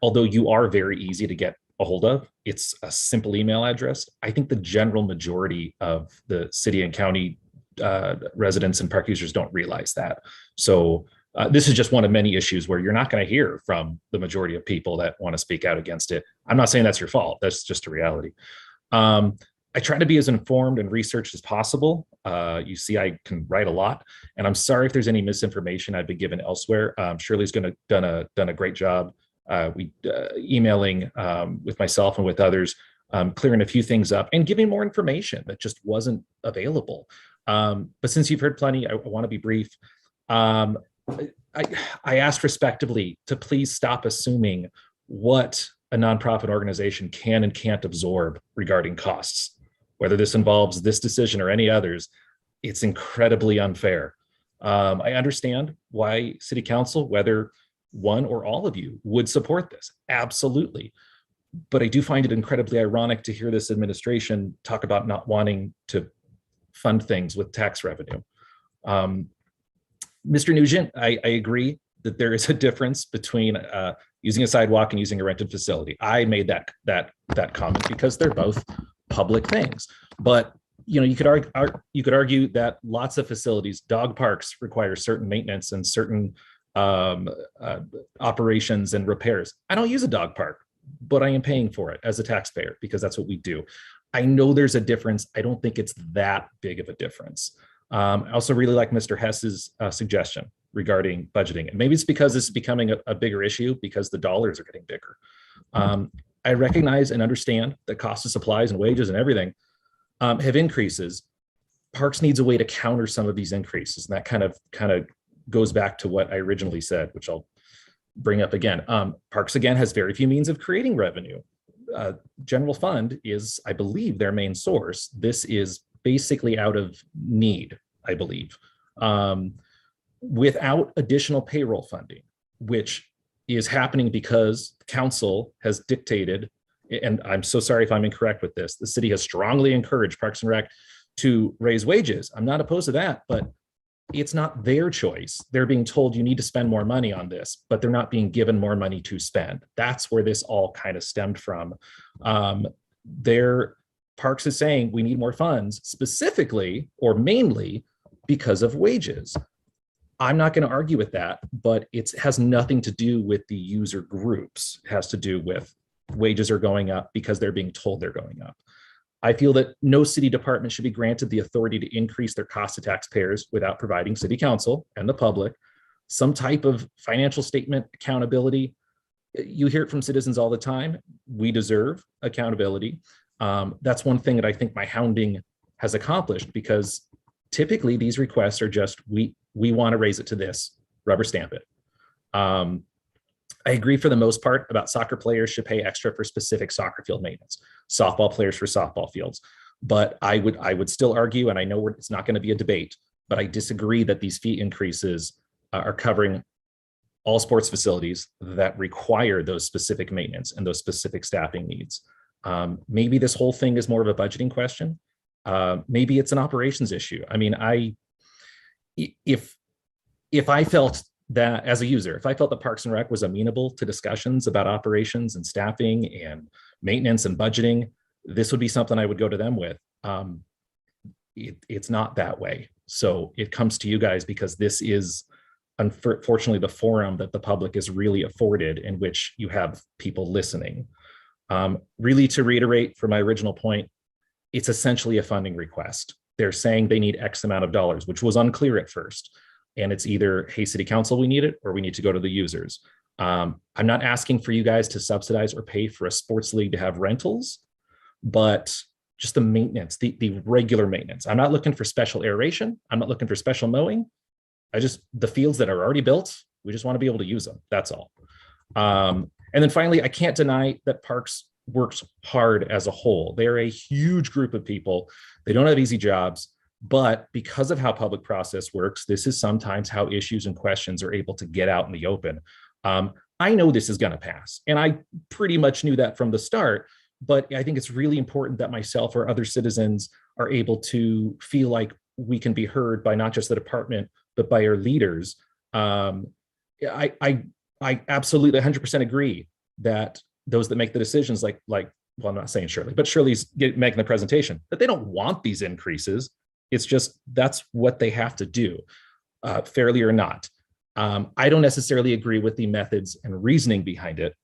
although you are very easy to get a hold of, it's a simple email address. I think the general majority of the city and county residents and park users don't realize that. So this is just one of many issues where you're not going to hear from the majority of people that want to speak out against it. I'm not saying that's your fault. That's just a reality. I try to be as informed and researched as possible. You see, I can write a lot, and I'm sorry if there's any misinformation I've been given elsewhere. Shirley's done a great job emailing with myself and with others, clearing a few things up and giving more information that just wasn't available. But since you've heard plenty, I want to be brief. I asked respectively to please stop assuming what a nonprofit organization can and can't absorb regarding costs. Whether this involves this decision or any others, it's incredibly unfair. I understand why City Council, whether one or all of you, would support this. Absolutely. But I do find it incredibly ironic to hear this administration talk about not wanting to fund things with tax revenue. Mr. Nugent, I agree that there is a difference between using a sidewalk and using a rented facility. I made that comment because they're both public things. But you know, you could argue that lots of facilities, dog parks, require certain maintenance and certain operations and repairs. I don't use a dog park, but I am paying for it as a taxpayer because that's what we do. I know there's a difference. I don't think it's that big of a difference. I also really like Mr. Hess's suggestion regarding budgeting. And maybe it's because this is becoming a bigger issue because the dollars are getting bigger. I recognize and understand that cost of supplies and wages and everything have increases. Parks needs a way to counter some of these increases. And that kind of goes back to what I originally said, which I'll bring up again. Parks, again, has very few means of creating revenue. General fund is, I believe, their main source. This is basically out of need, I believe, without additional payroll funding, which is happening because council has dictated, and I'm so sorry if I'm incorrect with this, the city has strongly encouraged Parks and Rec to raise wages. I'm not opposed to that, but it's not their choice. They're being told you need to spend more money on this, but they're not being given more money to spend. That's where this all kind of stemmed from. Their Parks is saying we need more funds, specifically or mainly because of wages. I'm not going to argue with that, but it has nothing to do with the user groups. It has to do with wages are going up because they're being told they're going up. I feel that no city department should be granted the authority to increase their cost to taxpayers without providing city council and the public some type of financial statement accountability. You hear it from citizens all the time. We deserve accountability. That's one thing that I think my hounding has accomplished, because typically these requests are just, we want to raise it to this, rubber stamp it. I agree for the most part about soccer players should pay extra for specific soccer field maintenance, softball players for softball fields. But I would still argue, and I know it's not going to be a debate, but I disagree that these fee increases are covering all sports facilities that require those specific maintenance and those specific staffing needs. Maybe this whole thing is more of a budgeting question. Maybe it's an operations issue. I mean, if I felt that as a user, if I felt that Parks and Rec was amenable to discussions about operations and staffing and maintenance and budgeting, this would be something I would go to them with. It's not that way. So it comes to you guys because this is unfortunately the forum that the public is really afforded, in which you have people listening. Really, to reiterate from my original point, it's essentially a funding request. They're saying they need X amount of dollars, which was unclear at first. And it's either, hey, city council, we need it, or we need to go to the users. I'm not asking for you guys to subsidize or pay for a sports league to have rentals, but just the maintenance, the regular maintenance. I'm not looking for special aeration. I'm not looking for special mowing. The fields that are already built, we just want to be able to use them. That's all. And then finally, I can't deny that Parks works hard as a whole. They're a huge group of people. They don't have easy jobs. But because of how public process works, this is sometimes how issues and questions are able to get out in the open. I know this is going to pass, and I pretty much knew that from the start, but I think it's really important that myself or other citizens are able to feel like we can be heard by not just the department, but by our leaders. I absolutely 100% agree that those that make the decisions, well, I'm not saying Shirley, but Shirley's making the presentation, that they don't want these increases. It's just, that's what they have to do, fairly or not. I don't necessarily agree with the methods and reasoning behind it,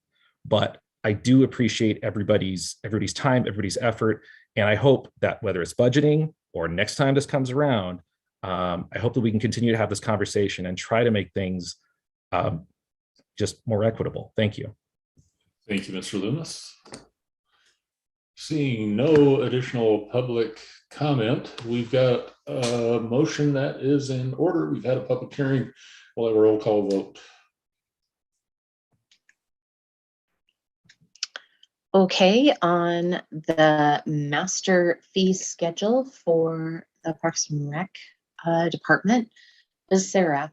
but I do appreciate everybody's time, everybody's effort. And I hope that whether it's budgeting or next time this comes around, I hope that we can continue to have this conversation and try to make things just more equitable. Thank you. Thank you, Mr. Loomis. Seeing no additional public comment, we've got a motion that is in order. We've had a public hearing. We'll have a roll call vote. Okay, on the master fee schedule for the Parks and Rec department, Becerra.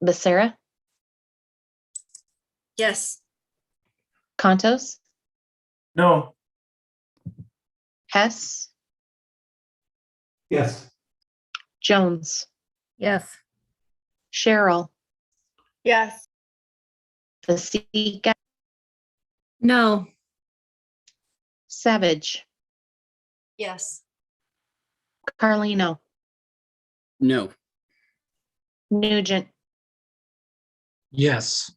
Becerra? Yes. Contos? No. Hess? Yes. Jones? Yes. Cheryl? Yes. Vasika? No. Savage? Yes. Carlino? No. Nugent? Yes.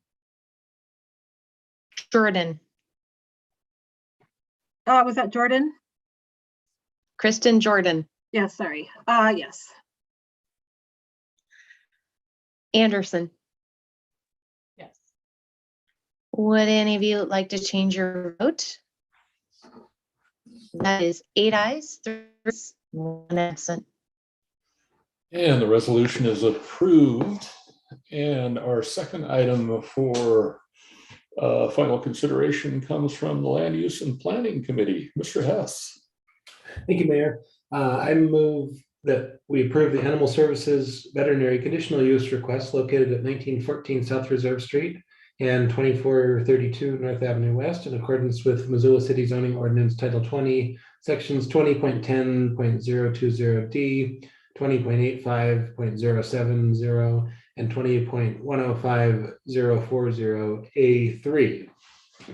Jordan? Was that Jordan? Kristen Jordan? Yes, sorry. Yes. Anderson? Yes. Would any of you like to change your vote? That is 8 ayes, 3 ayes, 1 absent. And the resolution is approved. And our second item for final consideration comes from the Land Use and Planning Committee. Mr. Hess. Thank you, Mayor. I move that we approve the Animal Services Veterinary Conditional Use Request located at 1914 South Reserve Street and 2432 North Avenue West in accordance with Missoula City Zoning Ordinance Title 20, Sections 20.10.020D, 20.85.070, and 20.105040A3,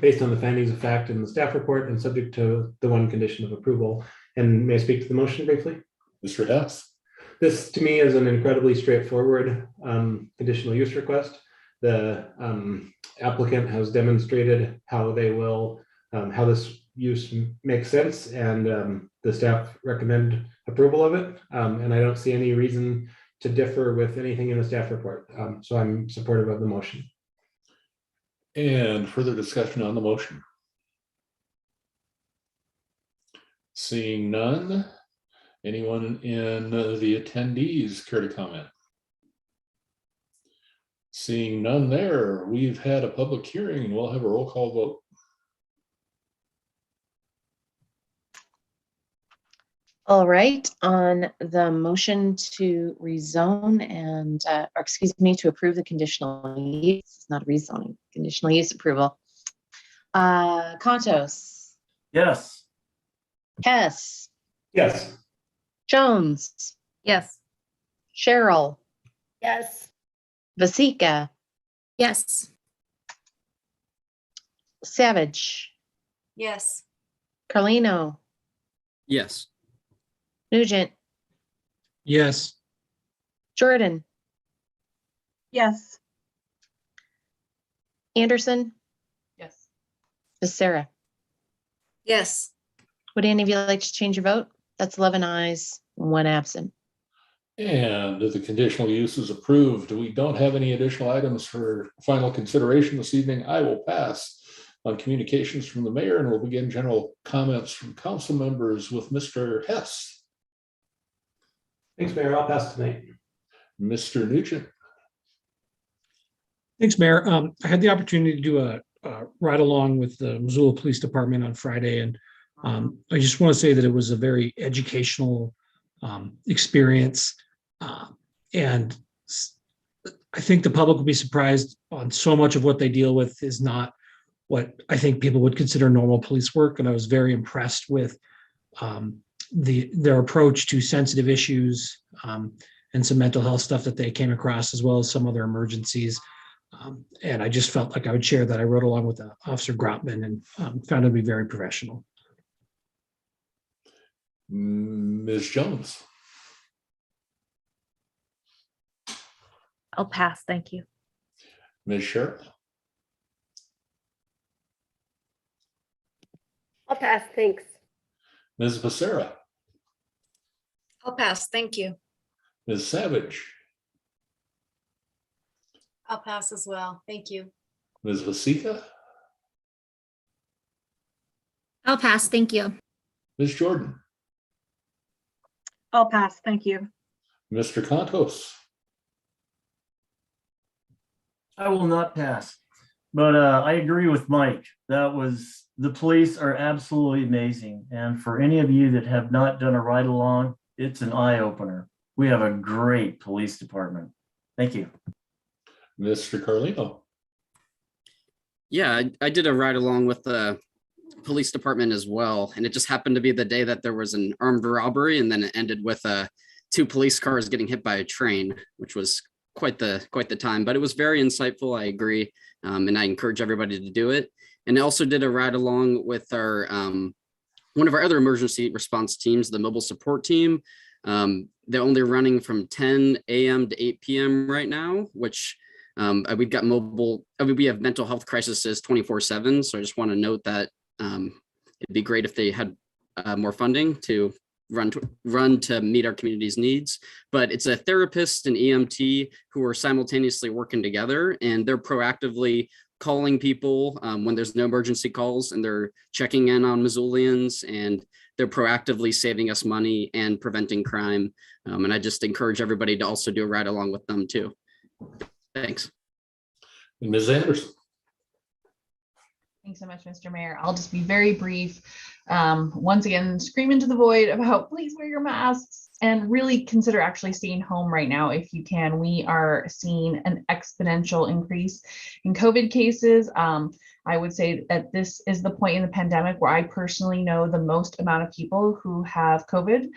based on the findings of fact in the staff report and subject to the one condition of approval. And may I speak to the motion briefly? Mr. Hess. This to me is an incredibly straightforward conditional use request. The applicant has demonstrated how they will, how this use makes sense, and the staff recommend approval of it. And I don't see any reason to differ with anything in the staff report. So I'm supportive of the motion. And further discussion on the motion? Seeing none, anyone in the attendees care to comment? Seeing none there, we've had a public hearing and we'll have a roll call vote. All right, on the motion to rezone and, or excuse me, to approve the conditional use, it's not rezoning, conditional use approval. Contos, Yes. Hess, Yes. Jones, Yes. Cheryl, Yes. Vasika, Yes. Savage, Yes. Carlino, Yes. Nugent, Yes. Jordan, Yes. Anderson, Yes. Sarah. Yes. Would any of you like to change your vote? That's 11 ayes, 1 absent. And the conditional use is approved. We don't have any additional items for final consideration this evening. I will pass on communications from the mayor and we'll begin general comments from council members with Mr. Hess. Thanks, Mayor. I'll pass tonight. Mr. Nugent. Thanks, Mayor. I had the opportunity to do a ride along with the Missoula Police Department on Friday, and I just want to say that it was a very educational experience, and I think the public will be surprised on so much of what they deal with is not what I think people would consider normal police work, and I was very impressed with their approach to sensitive issues and some mental health stuff that they came across, as well as some other emergencies. And I just felt like I would share that. I rode along with Officer Grotman and found it to be very professional. Ms. Jones. I'll pass. Thank you. Ms. Cheryl. I'll pass. Thanks. Ms. Becerra. I'll pass. Thank you. Ms. Savage. I'll pass as well. Thank you. Ms. Vasika. I'll pass. Thank you. Ms. Jordan. I'll pass. Thank you. Mr. Contos. I will not pass, but I agree with Mike. The police are absolutely amazing. And for any of you that have not done a ride along, it's an eye opener. We have a great police department. Thank you. Mr. Carlino. Yeah, I did a ride along with the police department as well. And it just happened to be the day that there was an armed robbery, and then it ended with 2 police cars getting hit by a train, which was quite the time, but it was very insightful. I agree. And I encourage everybody to do it. And I also did a ride along with our one of our other emergency response teams, the mobile support team. They're only running from 10 a.m. to 8 p.m. right now, which we've got mobile. We have mental health crises 24/7. So I just want to note that it'd be great if they had more funding to run to meet our community's needs. But it's a therapist and EMT who are simultaneously working together, and they're proactively calling people when there's no emergency calls, and they're checking in on Missoulians, and they're proactively saving us money and preventing crime. And I just encourage everybody to also do a ride along with them too. Thanks. Ms. Anderson. Thanks so much, Mr. Mayor. I'll just be very brief. Once again, scream into the void about please wear your masks and really consider actually staying home right now if you can. We are seeing an exponential increase in COVID cases. I would say that this is the point in the pandemic where I personally know the most amount of people who have COVID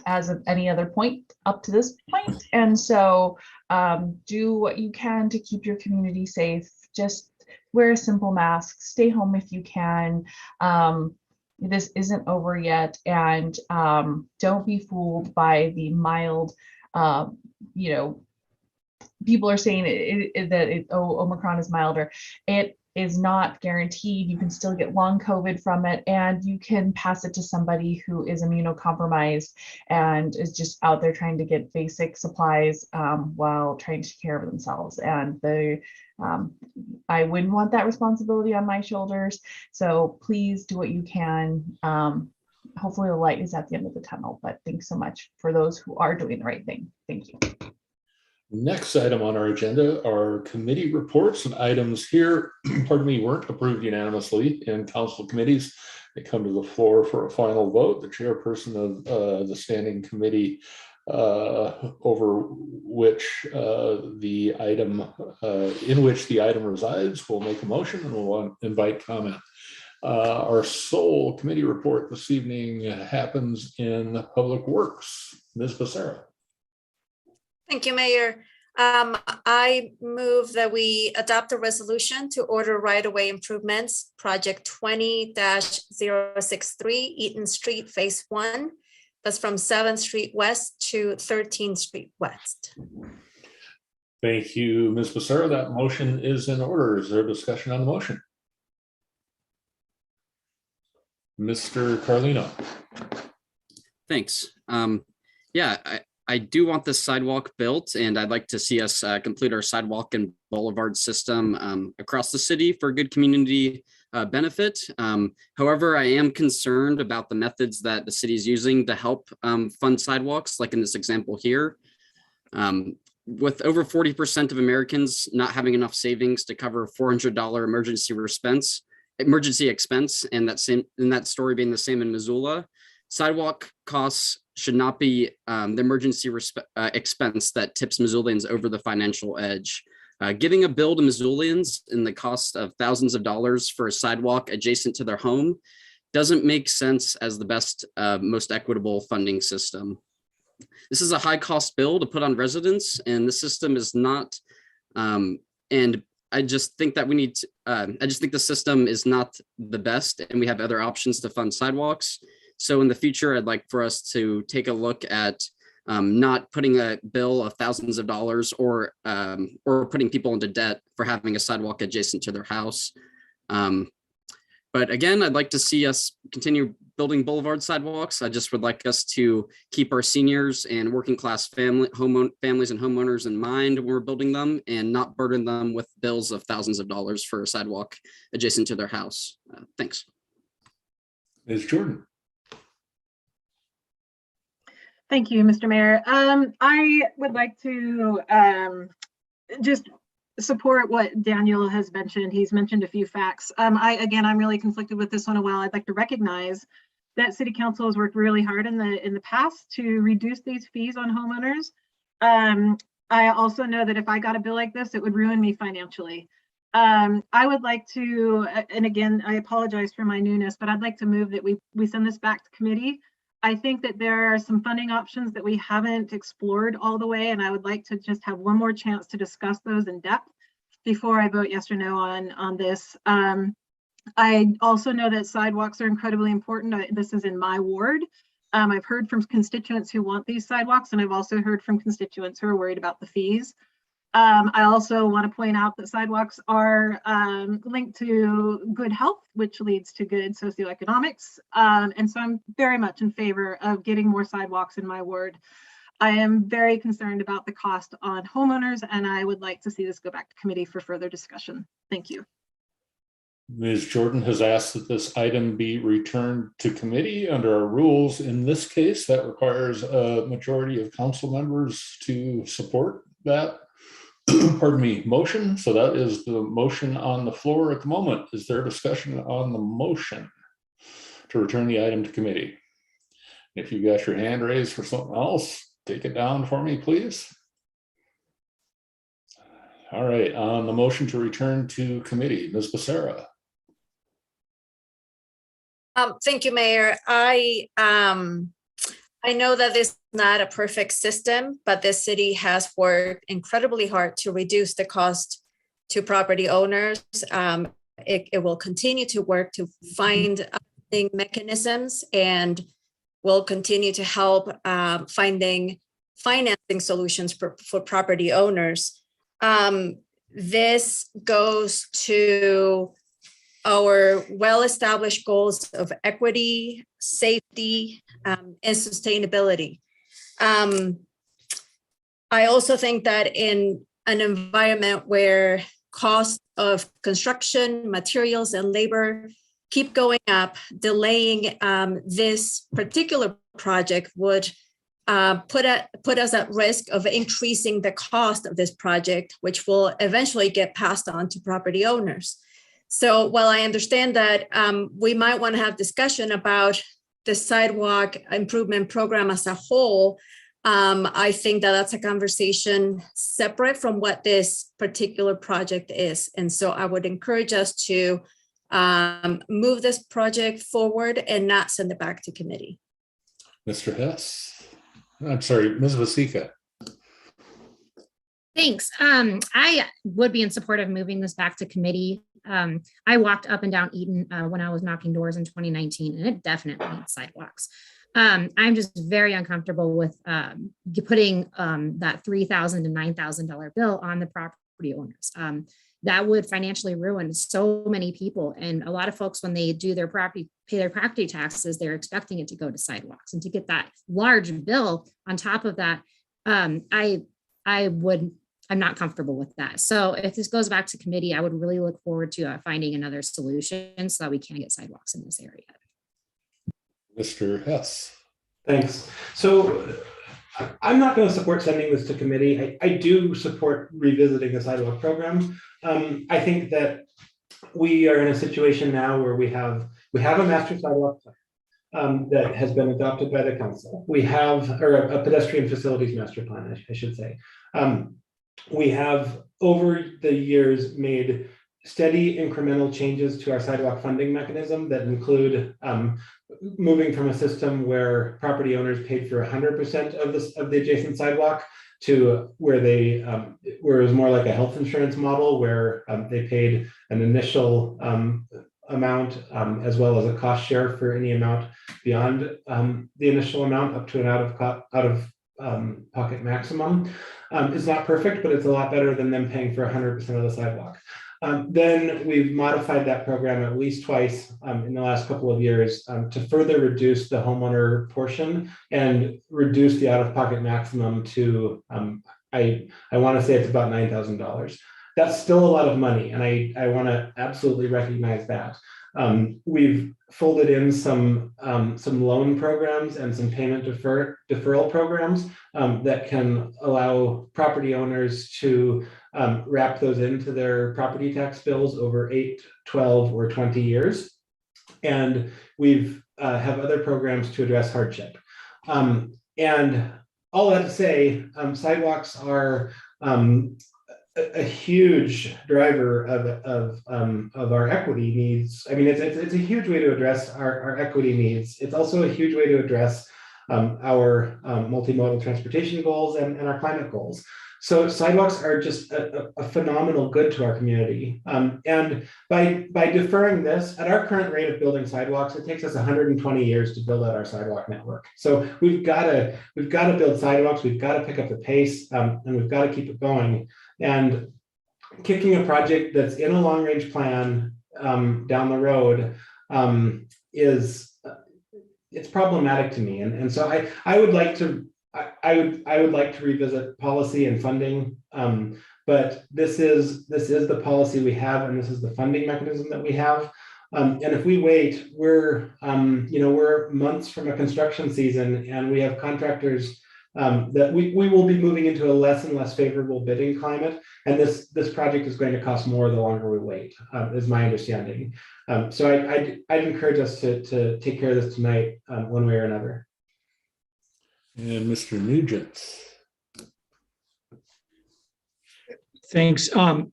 as of any other point up to this point. And so do what you can to keep your community safe. Just wear a simple mask, stay home if you can. This isn't over yet, and don't be fooled by the mild, people are saying Omicron is milder. It is not guaranteed. You can still get long COVID from it, and you can pass it to somebody who is immunocompromised and is just out there trying to get basic supplies while trying to take care of themselves. And I wouldn't want that responsibility on my shoulders. So please do what you can. Hopefully the light is at the end of the tunnel, but thanks so much for those who are doing the right thing. Thank you. Next item on our agenda are committee reports, and items here, pardon me, weren't approved unanimously in council committees. They come to the floor for a final vote. The chairperson of the standing committee over which the item in which the item resides will make a motion, and we'll invite comment. Our sole committee report this evening happens in Public Works. Ms. Becerra. Thank you, Mayor. I move that we adopt a resolution to order right-of-way improvements, project 20-063 Eaton Street, Phase 1. That's from 7th Street West to 13th Street West. Thank you, Ms. Becerra. That motion is in order. Is there a discussion on the motion? Mr. Carlino. Thanks. Yeah, I do want this sidewalk built, and I'd like to see us complete our sidewalk and boulevard system across the city for good community benefit. However, I am concerned about the methods that the city is using to help fund sidewalks, like in this example here. With over 40% of Americans not having enough savings to cover $400 emergency expense, and that story being the same in Missoula, sidewalk costs should not be the emergency expense that tips Missoulians over the financial edge. Giving a bill to Missoulians in the cost of thousands of dollars for a sidewalk adjacent to their home doesn't make sense as the best, most equitable funding system. This is a high cost bill to put on residents, and the system is not, and I just think that we need to, I just think the system is not the best, and we have other options to fund sidewalks. So in the future, I'd like for us to take a look at not putting a bill of thousands of dollars or putting people into debt for having a sidewalk adjacent to their house. But again, I'd like to see us continue building boulevard sidewalks. I just would like us to keep our seniors and working class families and homeowners in mind when we're building them, and not burden them with bills of thousands of dollars for a sidewalk adjacent to their house. Thanks. Ms. Jordan. Thank you, Mr. Mayor. I would like to just support what Daniel has mentioned. He's mentioned a few facts. I'm really conflicted with this one. I'd like to recognize that City Council has worked really hard in the past to reduce these fees on homeowners. I also know that if I got a bill like this, it would ruin me financially. I would like to, and again, I apologize for my newness, but I'd like to move that we send this back to committee. I think that there are some funding options that we haven't explored all the way, and I would like to just have one more chance to discuss those in depth before I vote yes or no on this. I also know that sidewalks are incredibly important. This is in my ward. I've heard from constituents who want these sidewalks, and I've also heard from constituents who are worried about the fees. I also want to point out that sidewalks are linked to good health, which leads to good socioeconomics. And so I'm very much in favor of getting more sidewalks in my ward. I am very concerned about the cost on homeowners, and I would like to see this go back to committee for further discussion. Thank you. Ms. Jordan has asked that this item be returned to committee under our rules. In this case, that requires a majority of council members to support that, pardon me, motion. So that is the motion on the floor at the moment. Is there discussion on the motion to return the item to committee? If you got your hand raised for something else, take it down for me, please. All right, on the motion to return to committee, Ms. Becerra. Thank you, Mayor. I know that this is not a perfect system, but the city has worked incredibly hard to reduce the cost to property owners. It will continue to work to find mechanisms, and will continue to help finding financing solutions for property owners. This goes to our well-established goals of equity, safety, and sustainability. I also think that in an environment where costs of construction, materials, and labor keep going up, delaying this particular project would put us at risk of increasing the cost of this project, which will eventually get passed on to property owners. So while I understand that we might want to have discussion about the sidewalk improvement program as a whole, I think that that's a conversation separate from what this particular project is. And so I would encourage us to move this project forward and not send it back to committee. Mr. Hess. I'm sorry, Ms. Vasika. Thanks. I would be in support of moving this back to committee. I walked up and down Eaton when I was knocking doors in 2019, and it definitely needs sidewalks. I'm just very uncomfortable with putting that $3,000 to $9,000 bill on the property owners. That would financially ruin so many people. And a lot of folks, when they do their pay their property taxes, they're expecting it to go to sidewalks. And to get that large bill on top of that, I'm not comfortable with that. So if this goes back to committee, I would really look forward to finding another solution so that we can get sidewalks in this area. Mr. Hess. Thanks. So I'm not going to support sending this to committee. I do support revisiting the sidewalk program. I think that we are in a situation now where we have a master sidewalk plan that has been adopted by the council. We have, or a pedestrian facilities master plan, I should say. We have over the years made steady incremental changes to our sidewalk funding mechanism that include moving from a system where property owners paid for 100% of the adjacent sidewalk to where where it was more like a health insurance model where they paid an initial amount as well as a cost share for any amount beyond the initial amount up to an out of pocket maximum. It's not perfect, but it's a lot better than them paying for 100% of the sidewalk. Then we've modified that program at least twice in the last couple of years to further reduce the homeowner portion and reduce the out-of-pocket maximum to, I want to say it's about $9,000. That's still a lot of money, and I want to absolutely recognize that. We've folded in some loan programs and some payment deferral programs that can allow property owners to wrap those into their property tax bills over 8, 12, or 20 years. And we've have other programs to address hardship. And all that to say, sidewalks are a huge driver of our equity needs. I mean, it's a huge way to address our equity needs. It's also a huge way to address our multimodal transportation goals and our climate goals. So sidewalks are just a phenomenal good to our community. And by deferring this, at our current rate of building sidewalks, it takes us 120 years to build out our sidewalk network. So we've got to build sidewalks. We've got to pick up the pace, and we've got to keep it going. And kicking a project that's in a long range plan down the road it's problematic to me. And so I would like to I would like to revisit policy and funding, but this is the policy we have, and this is the funding mechanism that we have. And if we wait, we're months from a construction season, and we have contractors that we will be moving into a less and less favorable bidding climate. And this project is going to cost more the longer we wait, is my understanding. So I'd encourage us to take care of this tonight, one way or another. And Mr. Nugent. Thanks. I'm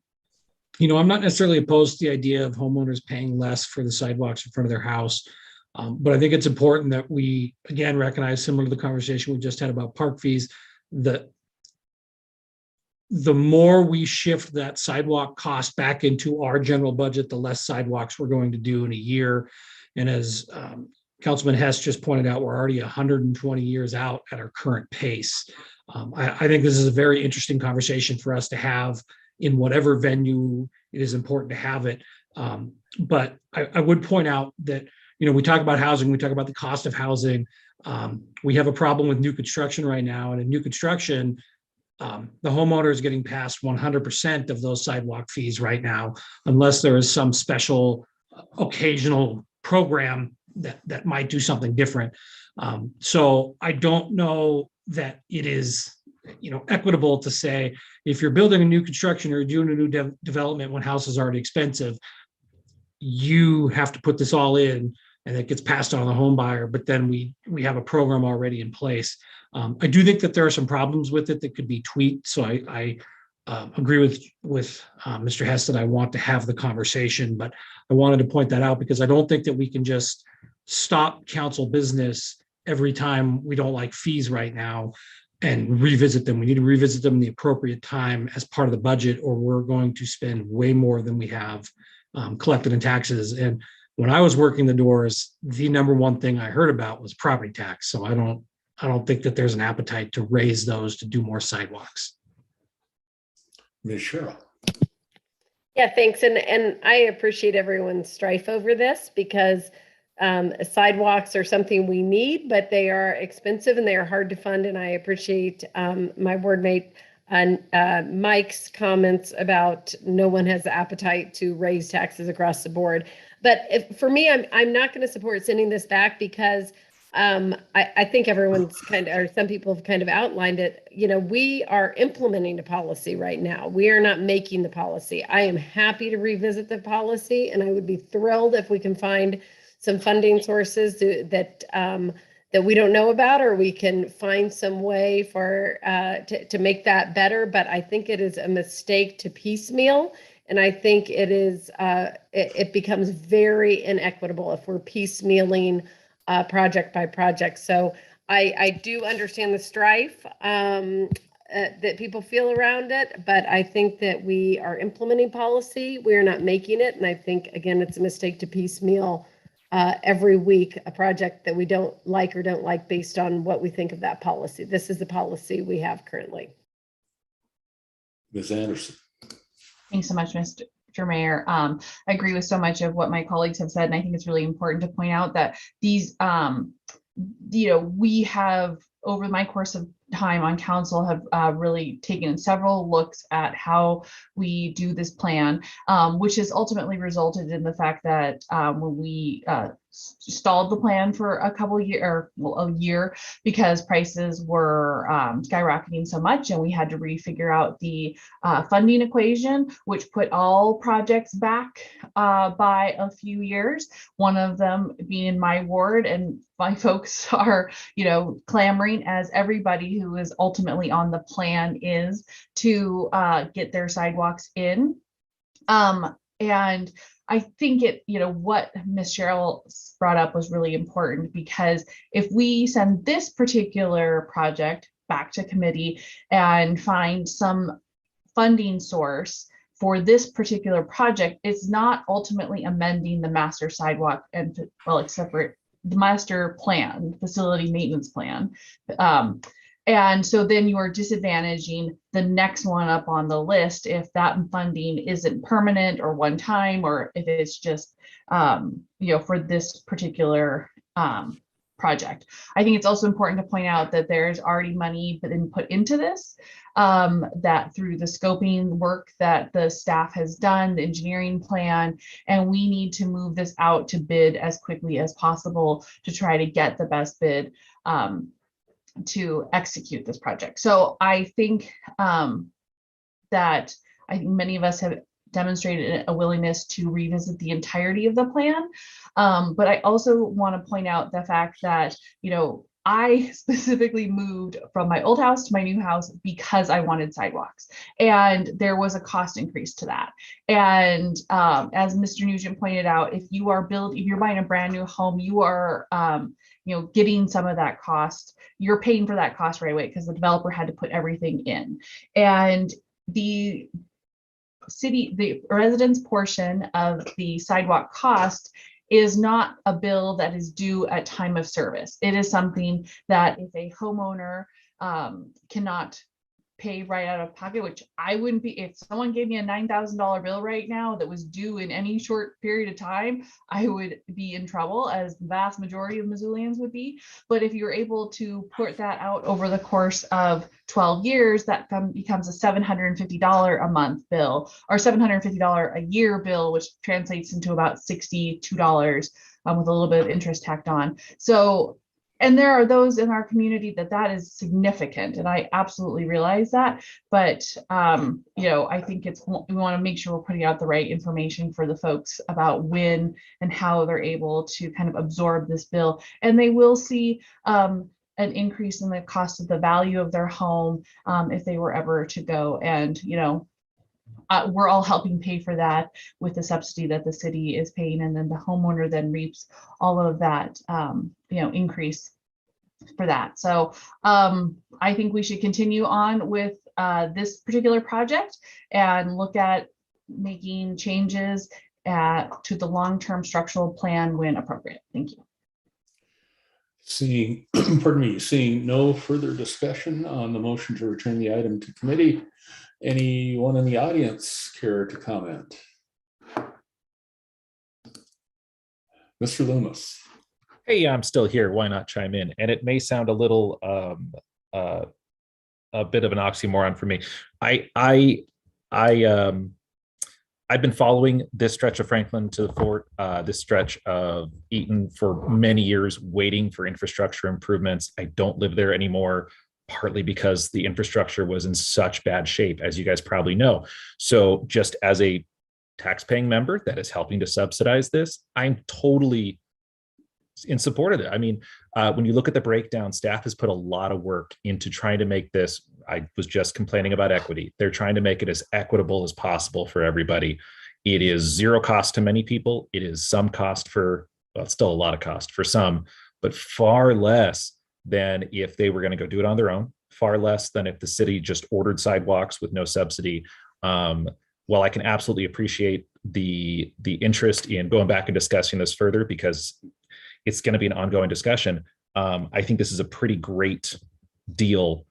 not necessarily opposed to the idea of homeowners paying less for the sidewalks in front of their house. But I think it's important that we, again, recognize, similar to the conversation we just had about park fees, that the more we shift that sidewalk cost back into our general budget, the less sidewalks we're going to do in a year. And as Councilman Hess just pointed out, we're already 120 years out at our current pace. I think this is a very interesting conversation for us to have in whatever venue it is important to have it. But I would point out that, we talk about housing, we talk about the cost of housing. We have a problem with new construction right now. And in new construction, the homeowner is getting passed 100% of those sidewalk fees right now, unless there is some special occasional program that might do something different. So I don't know that it is, equitable to say, if you're building a new construction or doing a new development when house is already expensive, you have to put this all in and it gets passed on the home buyer, but then we have a program already in place. I do think that there are some problems with it that could be tweaked. So I agree with Mr. Hess that I want to have the conversation, but I wanted to point that out because I don't think that we can just stop council business every time we don't like fees right now and revisit them. We need to revisit them in the appropriate time as part of the budget, or we're going to spend way more than we have collected in taxes. And when I was working the doors, the number one thing I heard about was property tax. So I don't think that there's an appetite to raise those to do more sidewalks. Ms. Cheryl. Yeah, thanks. And I appreciate everyone's strife over this because sidewalks are something we need, but they are expensive and they are hard to fund. And I appreciate my board mate Mike's comments about no one has the appetite to raise taxes across the board. But for me, I'm not going to support sending this back because I think everyone's or some people have kind of outlined it. We are implementing the policy right now. We are not making the policy. I am happy to revisit the policy, and I would be thrilled if we can find some funding sources that we don't know about, or we can find some way for to make that better. But I think it is a mistake to piecemeal. And I think it is it becomes very inequitable if we're piecemealing project by project. So I do understand the strife that people feel around it, but I think that we are implementing policy. We are not making it. And I think, again, it's a mistake to piecemeal every week a project that we don't like or don't like based on what we think of that policy. This is the policy we have currently. Ms. Anderson. Thanks so much, Mr. Mayor. I agree with so much of what my colleagues have said, and I think it's really important to point out that these, we have, over my course of time on council, have really taken several looks at how we do this plan, which has ultimately resulted in the fact that when we stalled the plan for a year because prices were skyrocketing so much, and we had to refigure out the funding equation, which put all projects back by a few years. One of them being in my ward, and my folks are, clamoring, as everybody who is ultimately on the plan is, to get their sidewalks in. And I think what Ms. Cheryl brought up was really important, because if we send this particular project back to committee and find some funding source for this particular project, it's not ultimately amending the master sidewalk and, except for the master plan, facility maintenance plan. And so then you are disadvantaging the next one up on the list if that funding isn't permanent or one time, or if it's just, for this particular project. I think it's also important to point out that there's already money been put into this, that through the scoping work that the staff has done, the engineering plan, and we need to move this out to bid as quickly as possible to try to get the best bid to execute this project. So I think that I think many of us have demonstrated a willingness to revisit the entirety of the plan. But I also want to point out the fact that, you know, I specifically moved from my old house to my new house because I wanted sidewalks, and there was a cost increase to that. And as Mr. Nugent pointed out, if you're buying a brand new home, you are, you know, getting some of that cost. You're paying for that cost right away because the developer had to put everything in. And the residence portion of the sidewalk cost is not a bill that is due at time of service. It is something that if a homeowner cannot pay right out of pocket, which I wouldn't be, if someone gave me a $9,000 bill right now that was due in any short period of time, I would be in trouble, as the vast majority of Missoulians would be. But if you're able to put that out over the course of 12 years, that becomes a $750 a month bill, or $750 a year bill, which translates into about $62 with a little bit of interest tacked on. So, and there are those in our community that is significant, and I absolutely realize that. But you know, I think we want to make sure we're putting out the right information for the folks about when and how they're able to kind of absorb this bill, and they will see an increase in the cost of the value of their home if they were ever to go. And you know, we're all helping pay for that with the subsidy that the city is paying, and then the homeowner then reaps all of that you know, increase for that. So I think we should continue on with this particular project and look at making changes to the long-term structural plan when appropriate. Thank you. Seeing, seeing no further discussion on the motion to return the item to committee, anyone in the audience care to comment? Mr. Loomis. Hey, I'm still here. Why not chime in? And it may sound a little a bit of an oxymoron for me. I've been following this stretch of Franklin to the Fort, this stretch of Eaton for many years, waiting for infrastructure improvements. I don't live there anymore, partly because the infrastructure was in such bad shape, as you guys probably know. So just as a taxpaying member that is helping to subsidize this, I'm totally in support of it. I mean, when you look at the breakdown, staff has put a lot of work into trying to make this. I was just complaining about equity. They're trying to make it as equitable as possible for everybody. It is zero cost to many people. It is some cost for, well, it's still a lot of cost for some, but far less than if they were going to go do it on their own, far less than if the city just ordered sidewalks with no subsidy. While I can absolutely appreciate the interest in going back and discussing this further, because it's going to be an ongoing discussion, I think this is a pretty great deal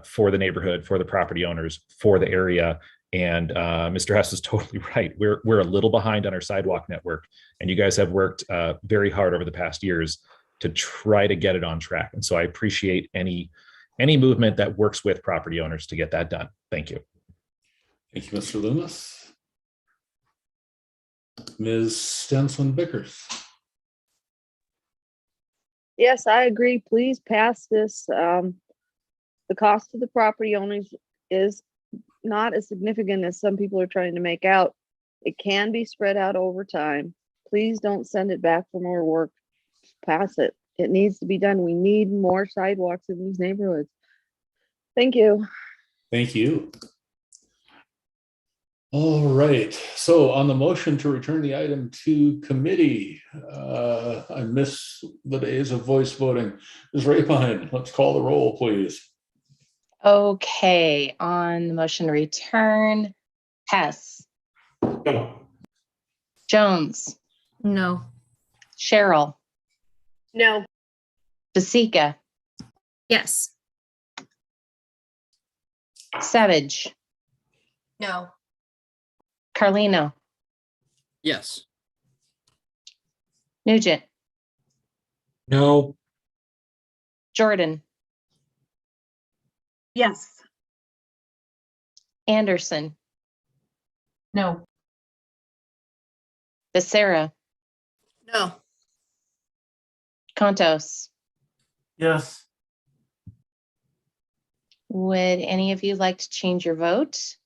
for the neighborhood, for the property owners, for the area. And Mr. Hess is totally right. We're a little behind on our sidewalk network, and you guys have worked very hard over the past years to try to get it on track. And so I appreciate any movement that works with property owners to get that done. Thank you. Thank you, Mr. Loomis. Ms. Stenson-Vickers. Yes, I agree. Please pass this. The cost to the property owners is not as significant as some people are trying to make out. It can be spread out over time. Please don't send it back for more work. Pass it. It needs to be done. We need more sidewalks in these neighborhoods. Thank you. Thank you. All right. So on the motion to return the item to committee, I miss the days of voice voting. Ms. Rapine, let's call the roll, please. Okay, on the motion to return, Hess. No. Jones. No. Cheryl. No. Basika. Yes. Savage. No. Carlino. Yes. Nugent. No. Jordan, Yes. Anderson, No. Becerra, No. Contos. Yes. Would any of you like to change your vote?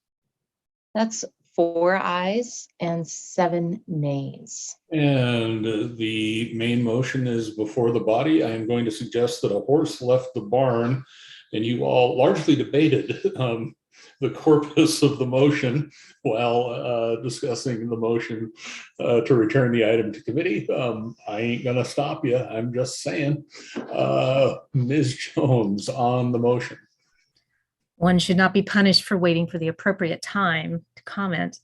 That's 4 ayes and 7 nays. And the main motion is before the body. I am going to suggest that a horse left the barn, and you all largely debated the corpus of the motion while discussing the motion to return the item to committee. I ain't gonna stop you. I'm just saying. Ms. Jones on the motion. One should not be punished for waiting for the appropriate time to comment.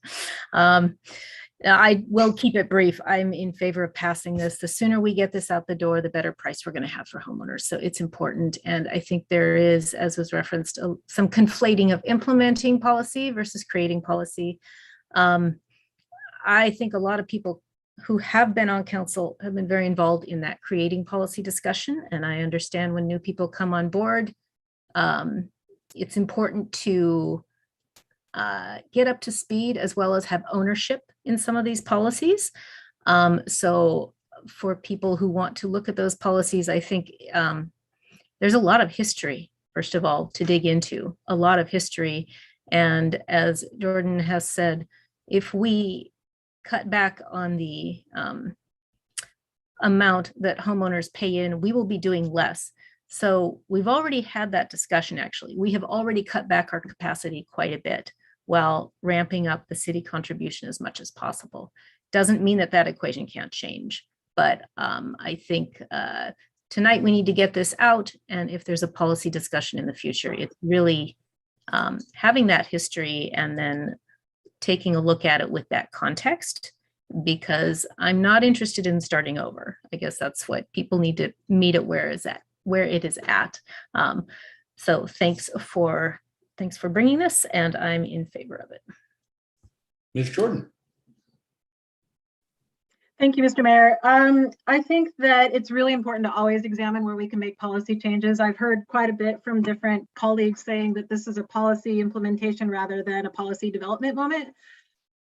I will keep it brief. I'm in favor of passing this. The sooner we get this out the door, the better price we're going to have for homeowners. So it's important. And I think there is, as was referenced, some conflating of implementing policy versus creating policy. I think a lot of people who have been on council have been very involved in that creating policy discussion. And I understand when new people come on board, it's important to get up to speed as well as have ownership in some of these policies. So for people who want to look at those policies, I think there's a lot of history, first of all, to dig into, a lot of history. And as Jordan has said, if we cut back on the amount that homeowners pay in, we will be doing less. So we've already had that discussion, actually. We have already cut back our capacity quite a bit while ramping up the city contribution as much as possible. Doesn't mean that that equation can't change, but I think tonight we need to get this out. And if there's a policy discussion in the future, it's really having that history and then taking a look at it with that context, because I'm not interested in starting over. I guess that's what people need to meet it where it is at. So thanks for bringing this, and I'm in favor of it. Ms. Jordan. Thank you, Mr. Mayor. I think that it's really important to always examine where we can make policy changes. I've heard quite a bit from different colleagues saying that this is a policy implementation rather than a policy development moment.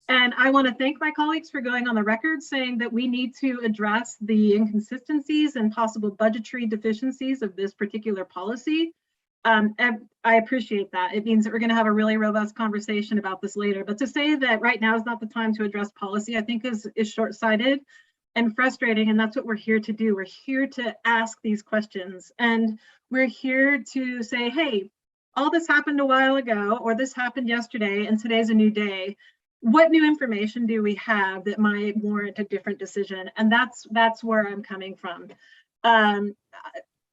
And I want to thank my colleagues for going on the record saying that we need to address the inconsistencies and possible budgetary deficiencies of this particular policy. And I appreciate that. It means that we're going to have a really robust conversation about this later. But to say that right now is not the time to address policy, I think is short-sighted and frustrating. And that's what we're here to do. We're here to ask these questions. And we're here to say, hey, all this happened a while ago, or this happened yesterday, and today's a new day. What new information do we have that might warrant a different decision? And that's where I'm coming from.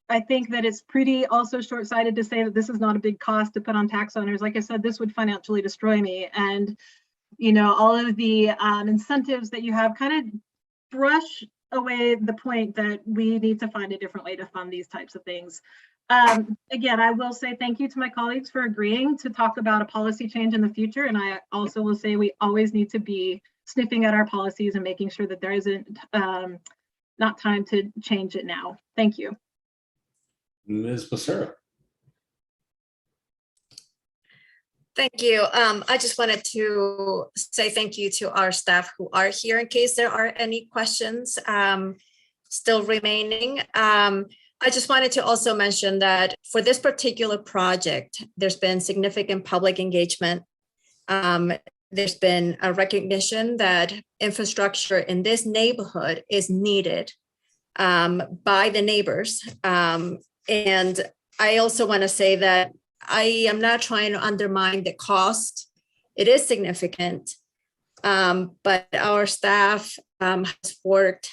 I think that it's pretty also short-sighted to say that this is not a big cost to put on tax owners. Like I said, this would financially destroy me. And, you know, all of the incentives that you have kind of brush away the point that we need to find a different way to fund these types of things. Again, I will say thank you to my colleagues for agreeing to talk about a policy change in the future. And I also will say we always need to be sniffing at our policies and making sure that there isn't not time to change it now. Thank you. Ms. Becerra. Thank you. I just wanted to say thank you to our staff who are here in case there are any questions still remaining. I just wanted to also mention that for this particular project, there's been significant public engagement. There's been a recognition that infrastructure in this neighborhood is needed by the neighbors. And I also want to say that I am not trying to undermine the cost. It is significant, but our staff has worked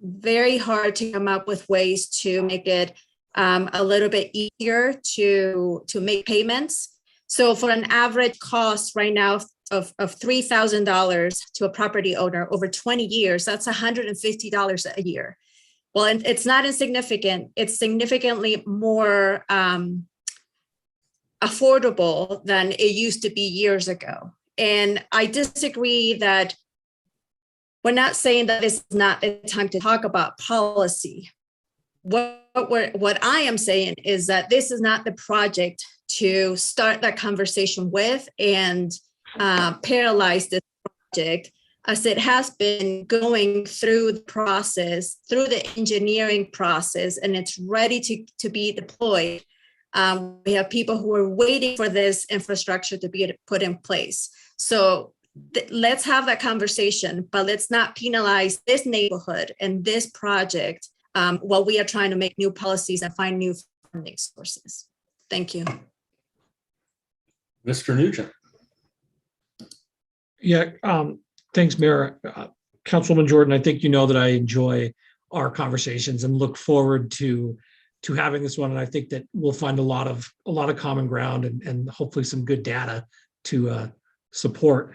very hard to come up with ways to make it a little bit easier to make payments. So for an average cost right now of $3,000 to a property owner over 20 years, that's $150 a year. Well, and it's not insignificant. It's significantly more affordable than it used to be years ago. And I disagree that we're not saying that it's not a time to talk about policy, what I am saying is that this is not the project to start that conversation with and paralyze this project, as it has been going through the process, through the engineering process, and it's ready to be deployed. We have people who are waiting for this infrastructure to be put in place. So let's have that conversation, but let's not penalize this neighborhood and this project while we are trying to make new policies and find new funding sources. Thank you. Mr. Nugent. Yeah, thanks, Mayor. Councilwoman Jordan, I think you know that I enjoy our conversations and look forward to having this one. And I think that we'll find a lot of common ground and hopefully some good data to support.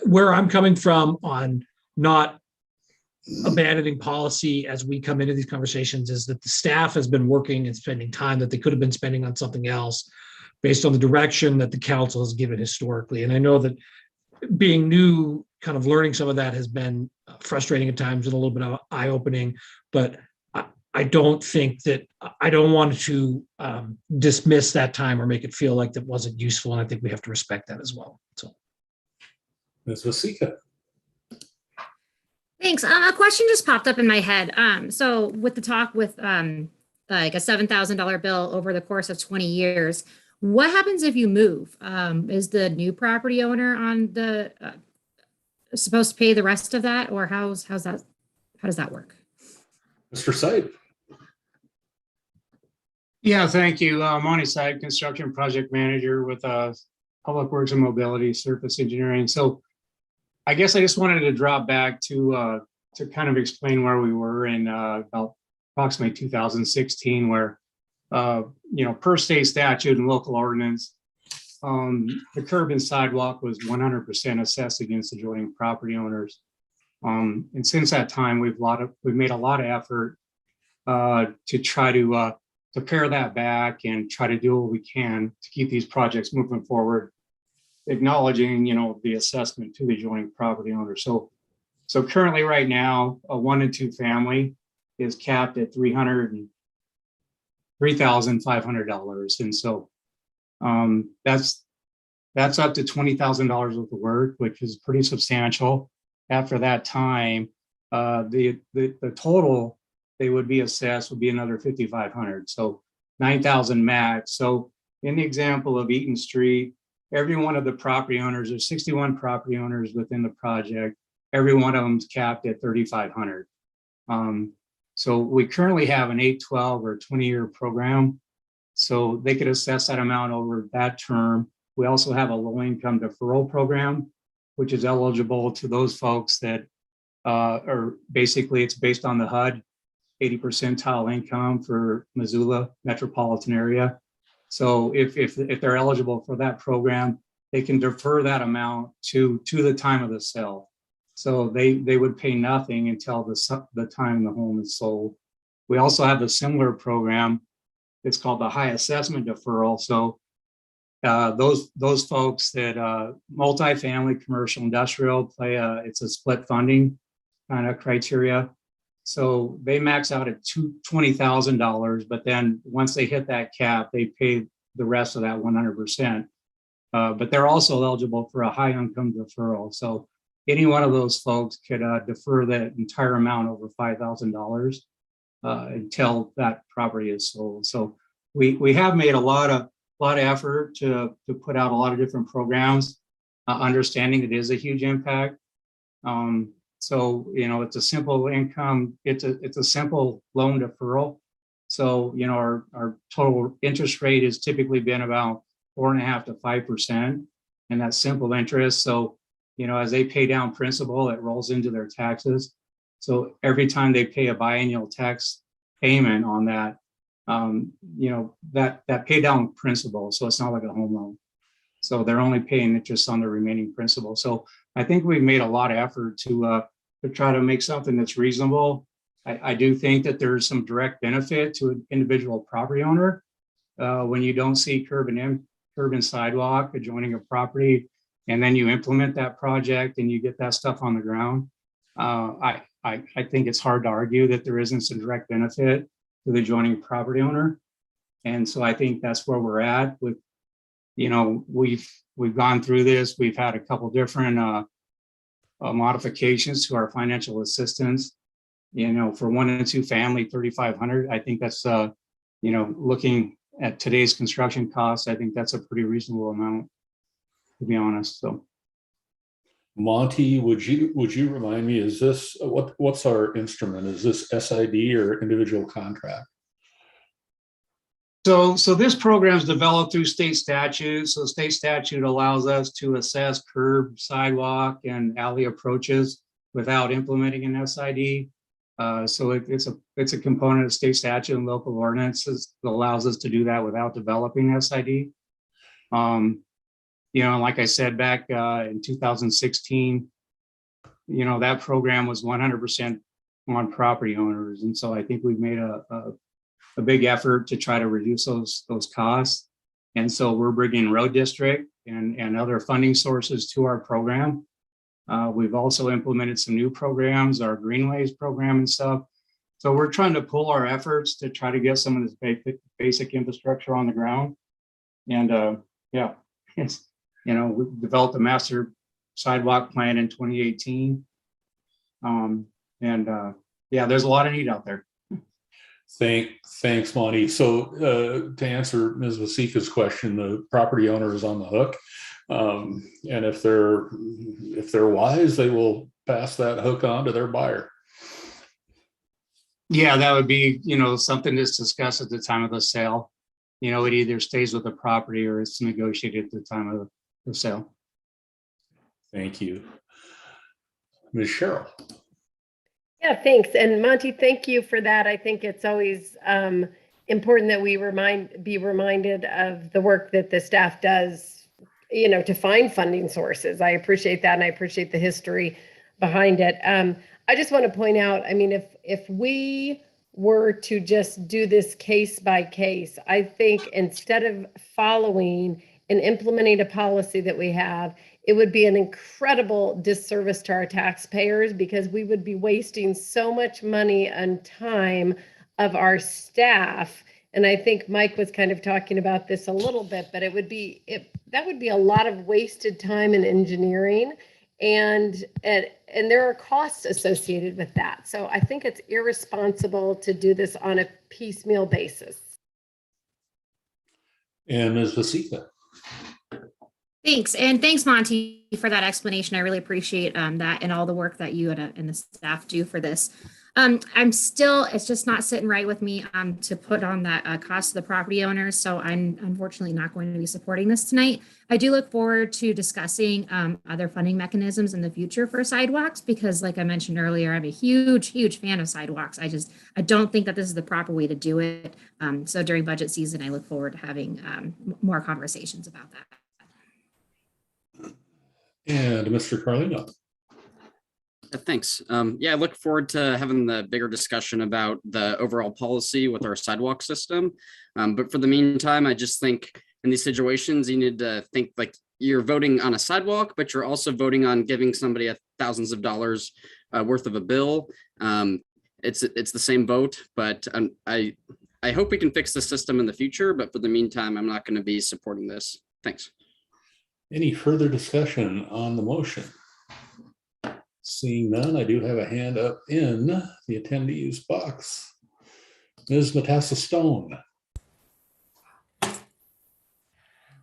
Where I'm coming from on not abandoning policy as we come into these conversations is that the staff has been working and spending time that they could have been spending on something else based on the direction that the council has given historically. And I know that being new, kind of learning some of that has been frustrating at times and a little bit of eye-opening, but I don't think that, I don't want to dismiss that time or make it feel like that wasn't useful. And I think we have to respect that as well. So. Ms. Vasika. Thanks. A question just popped up in my head. So with the talk with like a $7,000 bill over the course of 20 years, what happens if you move? Is the new property owner on the supposed to pay the rest of that, or how does that work? Mr. Syed. Yeah, thank you. Monty Syed, construction project manager with Public Works and Mobility Surface Engineering. So I guess I just wanted to drop back to kind of explain where we were in about approximately 2016, where per state statute and local ordinance, the curb and sidewalk was 100% assessed against adjoining property owners. And since that time, we've made a lot of effort to try to pare that back and try to do what we can to keep these projects moving forward, acknowledging, the assessment to the adjoining property owner. So currently right now, a 1 and 2 family is capped at $3,500. And so that's up to $20,000 worth of work, which is pretty substantial. After that time, the total they would be assessed would be another $5,500. So $9,000 max. So in the example of Eaton Street, every one of the property owners, there's 61 property owners within the project. Every one of them is capped at $3,500. So we currently have an 8, 12, or 20-year program. So they could assess that amount over that term. We also have a low-income deferral program, which is eligible to those folks that are basically, it's based on the HUD, 80 percentile income for Missoula metropolitan area. So if they're eligible for that program, they can defer that amount to the time of the sale. So they would pay nothing until the time the home is sold. We also have a similar program. It's called the high assessment deferral. So those folks that multifamily, commercial, industrial it's a split funding kind of criteria. So they max out at $20,000, but then once they hit that cap, they pay the rest of that 100%. But they're also eligible for a high income deferral. So any one of those folks could defer that entire amount over $5,000 until that property is sold. So we have made a lot of effort to put out a lot of different programs, understanding it is a huge impact. So, it's a simple income, it's a simple loan deferral. So, our total interest rate has typically been about 4.5% to 5%, and that's simple interest. So, as they pay down principal, it rolls into their taxes. So every time they pay a biannual tax payment on that, that pay down principal. So it's not like a home loan. So they're only paying interest on the remaining principal. So I think we've made a lot of effort to try to make something that's reasonable. I do think that there's some direct benefit to an individual property owner when you don't see curb and sidewalk adjoining a property, and then you implement that project and you get that stuff on the ground. I I think it's hard to argue that there isn't some direct benefit to the adjoining property owner. And so I think that's where we're at with, you know, we've gone through this. We've had a couple different modifications to our financial assistance. You know, for 1 and 2 family, 3,500. I think that's you know, looking at today's construction costs, I think that's a pretty reasonable amount, to be honest. So, Monty, would you remind me, is this what's our instrument? Is this SID or individual contract? So this program is developed through state statute. So state statute allows us to assess curb, sidewalk, and alley approaches without implementing an SID. So it's a component of state statute and local ordinances that allows us to do that without developing SID. You know, like I said, back in 2016, you know, that program was 100% on property owners. And so I think we've made a big effort to try to reduce those costs. And so we're bringing road district and other funding sources to our program. We've also implemented some new programs, our Greenways program and stuff. So we're trying to pull our efforts to try to get some of this basic infrastructure on the ground. And yeah, it's, you know, we developed a master sidewalk plan in 2018. Yeah, there's a lot of need out there. Thanks, Monty. So to answer Ms. Vasika's question, the property owner is on the hook. And if they're wise, they will pass that hook on to their buyer. Yeah, that would be, you know, something that's discussed at the time of the sale. You know, it either stays with the property or it's negotiated at the time of the sale. Thank you. Ms. Cheryl. Yeah, thanks. And Monty, thank you for that. I think it's always important that we be reminded of the work that the staff does, you know, to find funding sources. I appreciate that, and I appreciate the history behind it. I just want to point out, I mean, if we were to just do this case by case, I think instead of following and implementing a policy that we have, it would be an incredible disservice to our taxpayers, because we would be wasting so much money and time of our staff. And I think Mike was kind of talking about this a little bit, but that would be a lot of wasted time in engineering, and there are costs associated with that. So I think it's irresponsible to do this on a piecemeal basis. And Ms. Vasika. Thanks. And thanks, Monty, for that explanation. I really appreciate that and all the work that you and the staff do for this. It's just not sitting right with me to put on that cost to the property owners. So I'm unfortunately not going to be supporting this tonight. I do look forward to discussing other funding mechanisms in the future for sidewalks, because like I mentioned earlier, I'm a huge fan of sidewalks. I don't think that this is the proper way to do it. So during budget season, I look forward to having more conversations about that. And Mr. Carlino. Thanks. Yeah, I look forward to having the bigger discussion about the overall policy with our sidewalk system. But for the meantime, I just think in these situations, you need to think like you're voting on a sidewalk, but you're also voting on giving somebody thousands of dollars worth of a bill. It's the same vote, but I hope we can fix the system in the future. But for the meantime, I'm not going to be supporting this. Thanks. Any further discussion on the motion? Seeing none, I do have a hand up in the attendees box. Ms. Matassa Stone.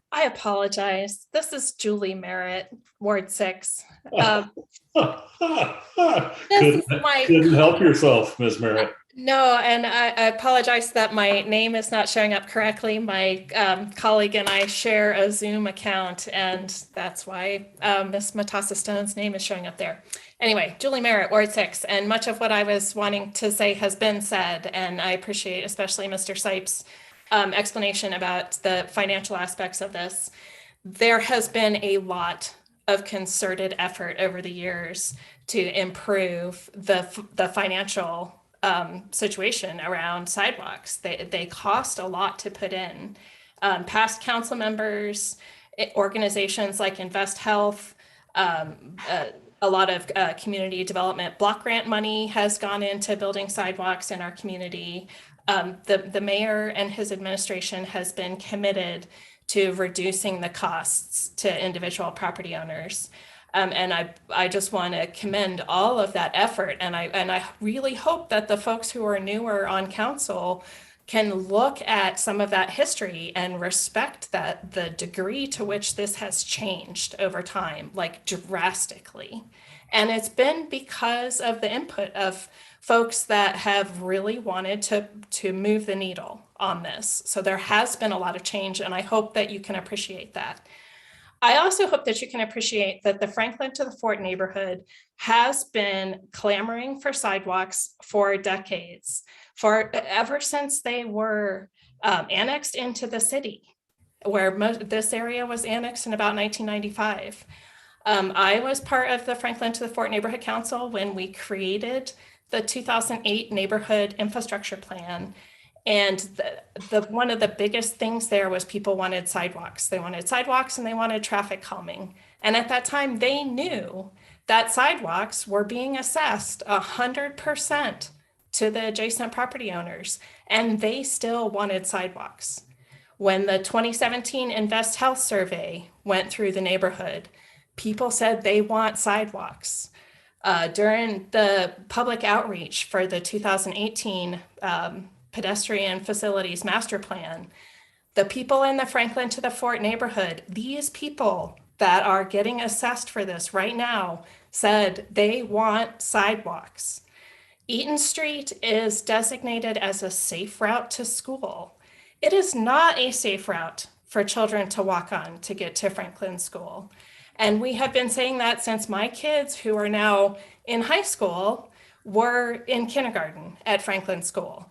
I apologize. This is Julie Merritt, Ward 6. Couldn't help yourself, Ms. Merritt. No, and I apologize that my name is not showing up correctly. My colleague and I share a Zoom account, and that's why Ms. Matassa Stone's name is showing up there. Anyway, Julie Merritt, Ward 6, and much of what I was wanting to say has been said, and I appreciate especially Mr. Sipes' explanation about the financial aspects of this. There has been a lot of concerted effort over the years to improve the financial situation around sidewalks. They cost a lot to put in. Past council members, organizations like Invest Health, a lot of community development block grant money has gone into building sidewalks in our community. The mayor and his administration has been committed to reducing the costs to individual property owners. And I just want to commend all of that effort. And I really hope that the folks who are newer on council can look at some of that history and respect that the degree to which this has changed over time, like drastically. And it's been because of the input of folks that have really wanted to move the needle on this. So there has been a lot of change, and I hope that you can appreciate that. I also hope that you can appreciate that the Franklin to the Fort neighborhood has been clamoring for sidewalks for decades, for ever since they were annexed into the city, where this area was annexed in about 1995. I was part of the Franklin to the Fort Neighborhood Council when we created the 2008 Neighborhood Infrastructure Plan. And one of the biggest things there was people wanted sidewalks. They wanted sidewalks and they wanted traffic calming. And at that time, they knew that sidewalks were being assessed 100% to the adjacent property owners, and they still wanted sidewalks. When the 2017 Invest Health survey went through the neighborhood, people said they want sidewalks. During the public outreach for the 2018 Pedestrian Facilities Master Plan, the people in the Franklin to the Fort neighborhood, these people that are getting assessed for this right now, said they want sidewalks. Eaton Street is designated as a safe route to school. It is not a safe route for children to walk on to get to Franklin School. And we have been saying that since my kids, who are now in high school, were in kindergarten at Franklin School.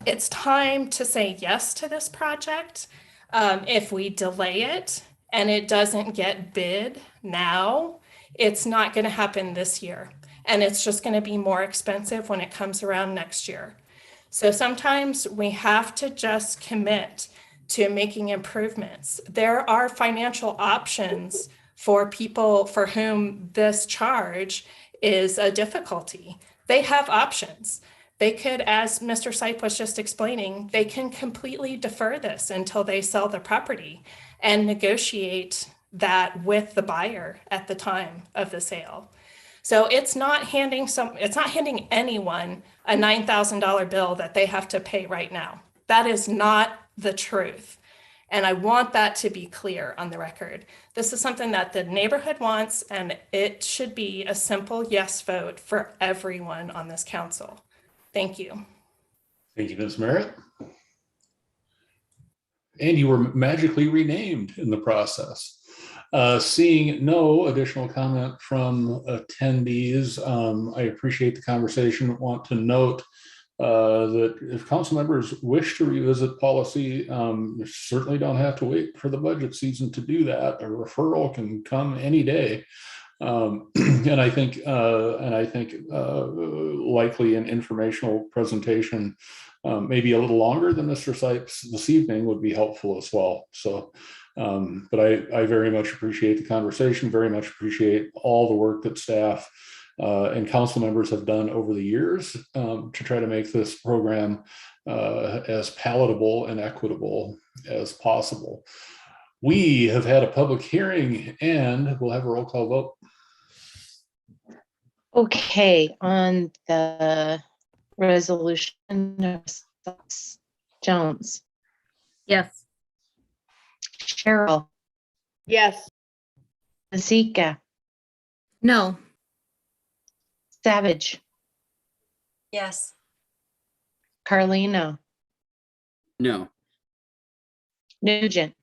It's time to say yes to this project. If we delay it and it doesn't get bid now, it's not going to happen this year. And it's just going to be more expensive when it comes around next year. So sometimes we have to just commit to making improvements. There are financial options for people for whom this charge is a difficulty. They have options. They could, as Mr. Sipe was just explaining, they can completely defer this until they sell the property and negotiate that with the buyer at the time of the sale. So it's not handing anyone a $9,000 bill that they have to pay right now. That is not the truth. And I want that to be clear on the record. This is something that the neighborhood wants, and it should be a simple yes vote for everyone on this council. Thank you. Thank you, Ms. Merritt. And you were magically renamed in the process. Seeing no additional comment from attendees, I appreciate the conversation. Want to note that if council members wish to revisit policy, you certainly don't have to wait for the budget season to do that. A referral can come any day. And I think likely an informational presentation, maybe a little longer than Mr. Sipes this evening, would be helpful as well. So, but I very much appreciate the conversation, very much appreciate all the work that staff and council members have done over the years to try to make this program as palatable and equitable as possible. We have had a public hearing and we'll have a roll call vote. Okay, on the resolution, Jones. Yes. Cheryl. Yes. Zika. No. Savage. Yes. Carlino. No. Nugent.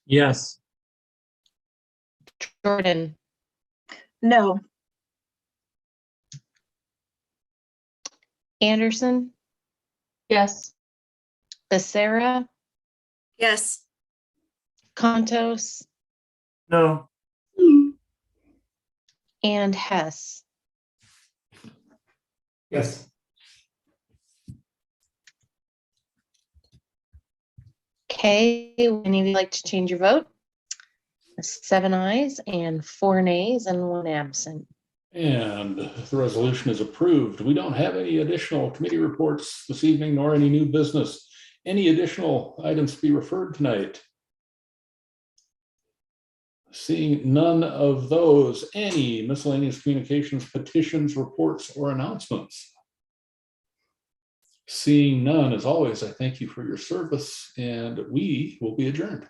Yes. Jordan. No. Anderson. Yes. Becerra. Yes. Contos. No. And Hess. Yes. Okay, would any of you like to change your vote? 7 ayes and 4 nays and 1 absent. And the resolution is approved. We don't have any additional committee reports this evening, nor any new business. Any additional items to be referred tonight? Seeing none of those, any miscellaneous communications, petitions, reports, or announcements? Seeing none, as always, I thank you for your service, and we will be adjourned.